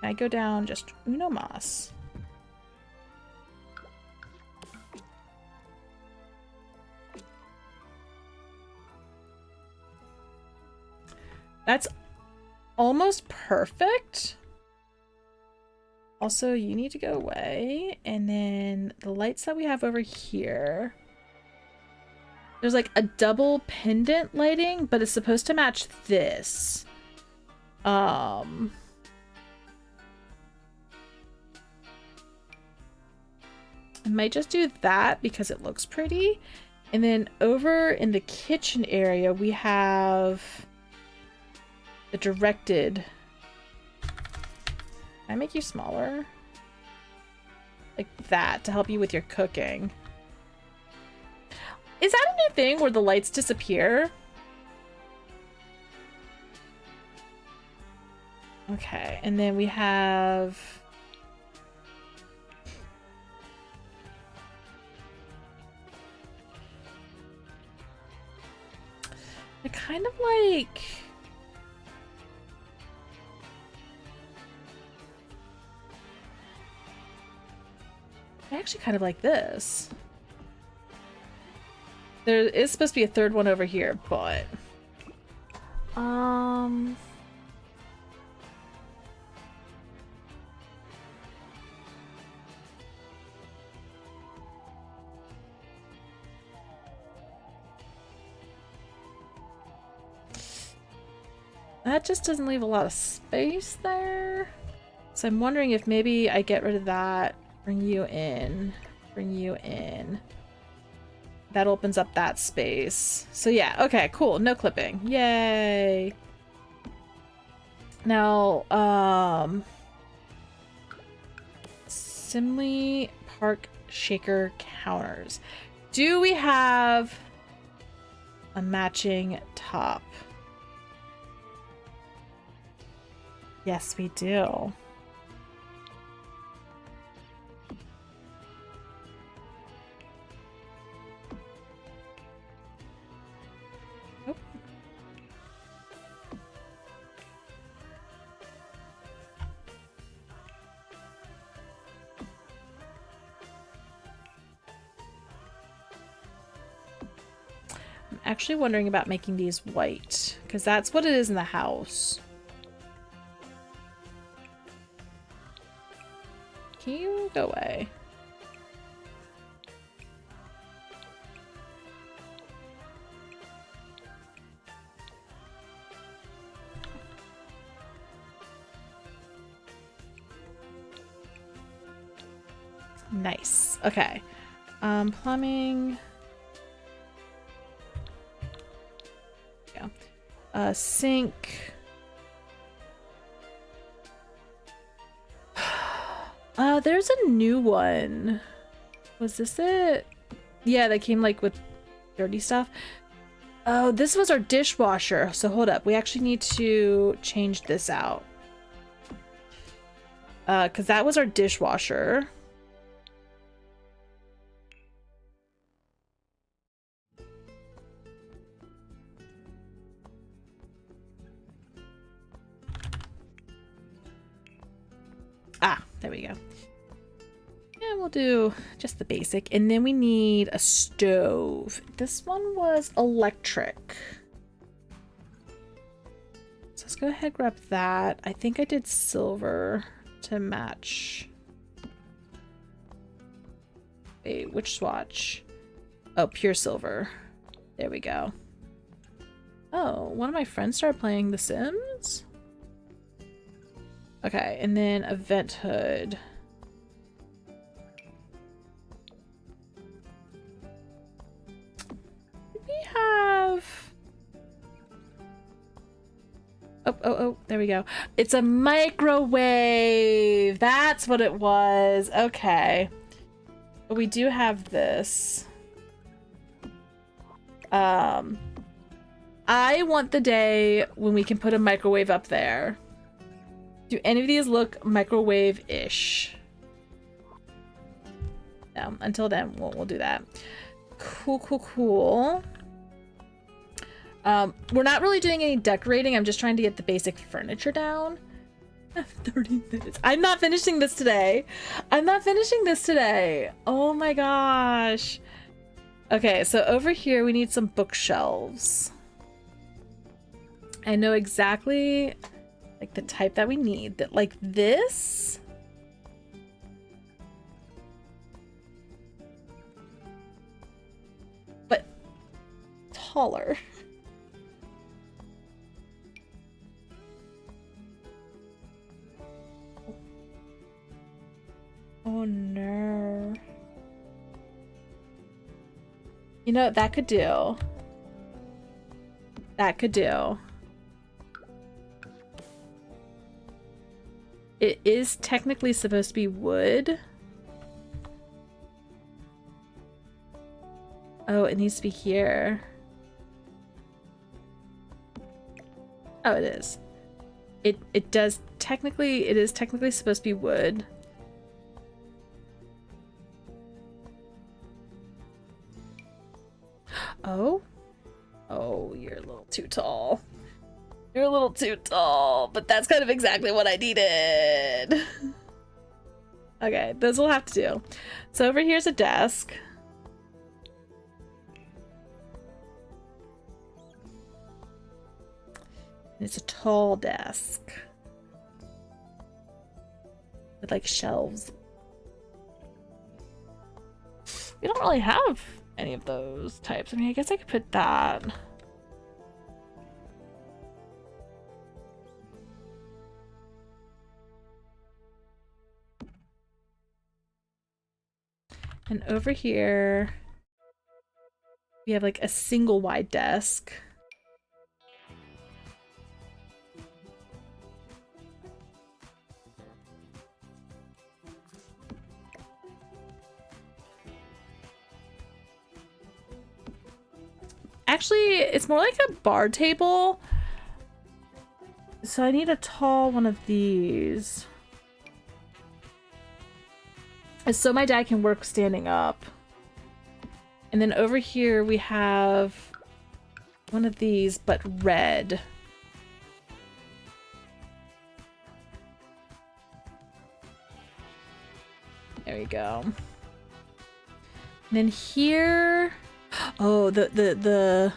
I go down just uno mas. That's almost perfect. Also, you need to go away. And then the lights that we have over here. There's like a double pendant lighting, but it's supposed to match this. I might just do that because it looks pretty. And then over in the kitchen area, we have the directed. Can I make you smaller? Like that to help you with your cooking. Is that a new thing where the lights disappear? Okay, and then we have... kind of like... I actually kind of like this. There is supposed to be a third one over here, but... That just doesn't leave a lot of space there. So I'm wondering if maybe I get rid of that, bring you in, bring you in. That opens up that space. So yeah, okay, cool. No clipping. Yay. Now, Simley Park Shaker counters. Do we have a matching top? Yes, we do. Nope. I'm actually wondering about making these white, because that's what it is in the house. Can you go away? Nice. Okay. Plumbing. Yeah. Sink. There's a new one. Was this it? Yeah, that came like with dirty stuff. Oh, this was our dishwasher. So hold up. We actually need to change this out. Because that was our dishwasher. Ah, there we go. Yeah, we'll do just the basic. And then we need a stove. This one was electric. So let's go ahead and grab that. I think I did silver to match. Wait, which swatch? Oh, pure silver. There we go. Oh, one of my friends started playing The Sims? Okay, and then a vent hood. We have... Oh, there we go. It's a microwave! That's what it was. Okay. But we do have this. I want the day when we can put a microwave up there. Do any of these look microwave-ish? No, until then, we'll do that. Cool, cool, cool. We're not really doing any decorating. I'm just trying to get the basic furniture down. 30 minutes. I'm not finishing this today. I'm not finishing this today. Oh my gosh. Okay, so over here we need some bookshelves. I know exactly like the type that we need. That like this. But taller. Oh no. You know, that could do. That could do. It is technically supposed to be wood. Oh, it needs to be here. Oh, it is. It is technically supposed to be wood. Oh? Oh, you're a little too little too tall, but that's kind of exactly what I needed. Okay, those will have to do. So over here's a desk. It's a tall desk with like shelves. We don't really have any of those types. I mean, I guess I could put that. And over here, we have like a single wide desk. Actually, it's more like a bar table. So I need a tall one of these. So my dad can work standing up. And then over here we have one of these, but red. There we go. And then here, oh, the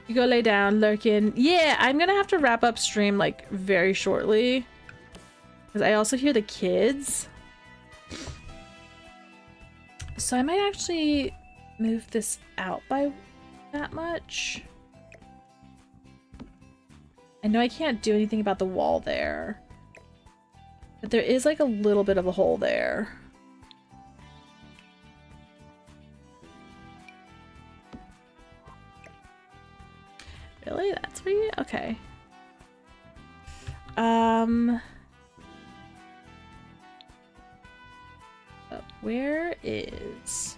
you go lay down, Lurkin. Yeah, I'm gonna have to wrap up stream like very shortly. Because I also hear the kids. So I might actually move this out by that much. I know I can't do anything about the wall there. But there is like a little bit of a hole there. Really? That's where you... Okay. But where is...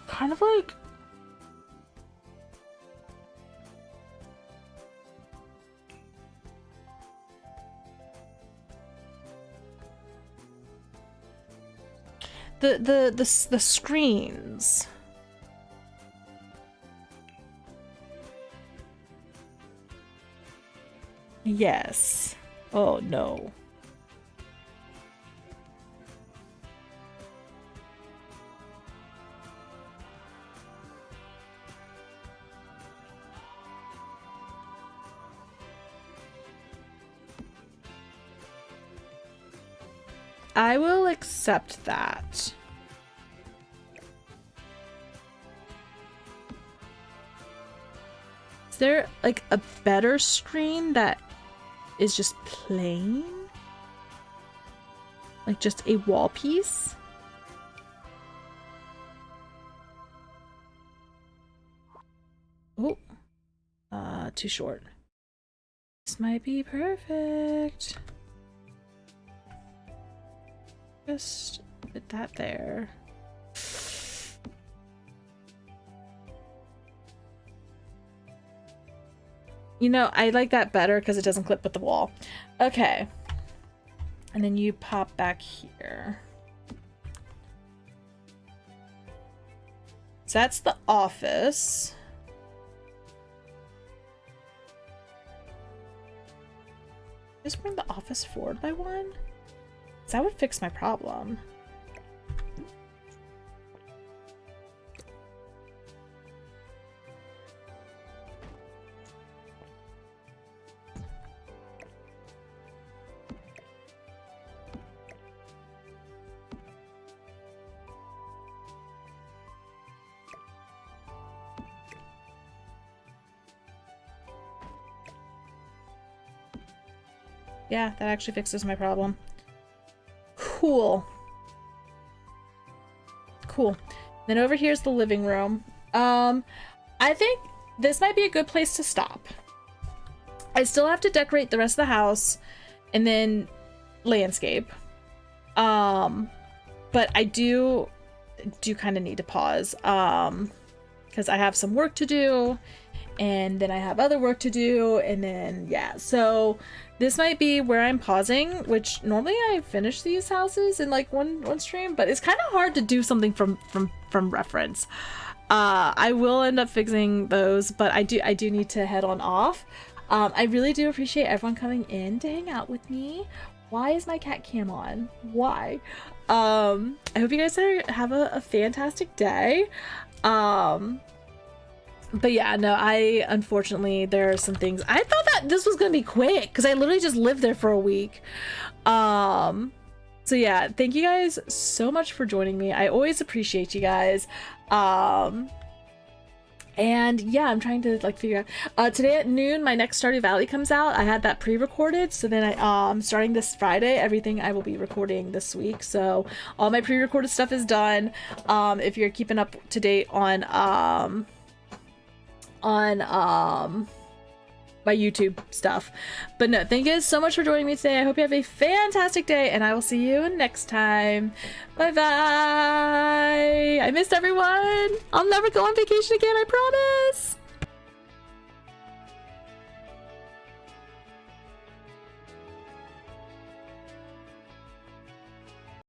Kind of like... The screens. Yes. Oh no. I will accept that. Is there like a better screen that is just plain? Like just a wall piece? Oh, too short. This might be perfect. Just put that there. You know, I like that better because it doesn't clip with the wall. Okay. And then you pop back here. So that's the office. Just bring the office forward by one? That would fix my problem. Yeah, that actually fixes my problem. Cool. Cool. Then over here's the living room. I think this might be a good place to stop. I still have to decorate the rest of the house and then landscape. But I do kind of need to pause because I have some work to do and then I have other work to do and then yeah. So this might be where I'm pausing, which normally I finish these houses in like one stream, but it's kind of hard to do something from reference. I will end up fixing those, but I do need to head on off. I really do appreciate everyone coming in to hang out with me. Why is my cat cam on? Why? I hope you guys have a fantastic day. But yeah, no, unfortunately, there are some things. I thought that this was gonna be quick because I literally just lived there for a week. So yeah, thank you guys so much for joining me. I always appreciate you guys. And yeah, I'm trying to like figure out, today at noon, my next Stardew Valley comes out. I had that pre-recorded. So then starting this Friday, everything I will be recording this week. So all my pre-recorded stuff is done. If you're keeping up to date on my YouTube stuff. But no, thank you guys so much for joining me today. I hope you have a fantastic day, and I will see you next time. Bye bye. I missed everyone. I'll never go on vacation again, I promise.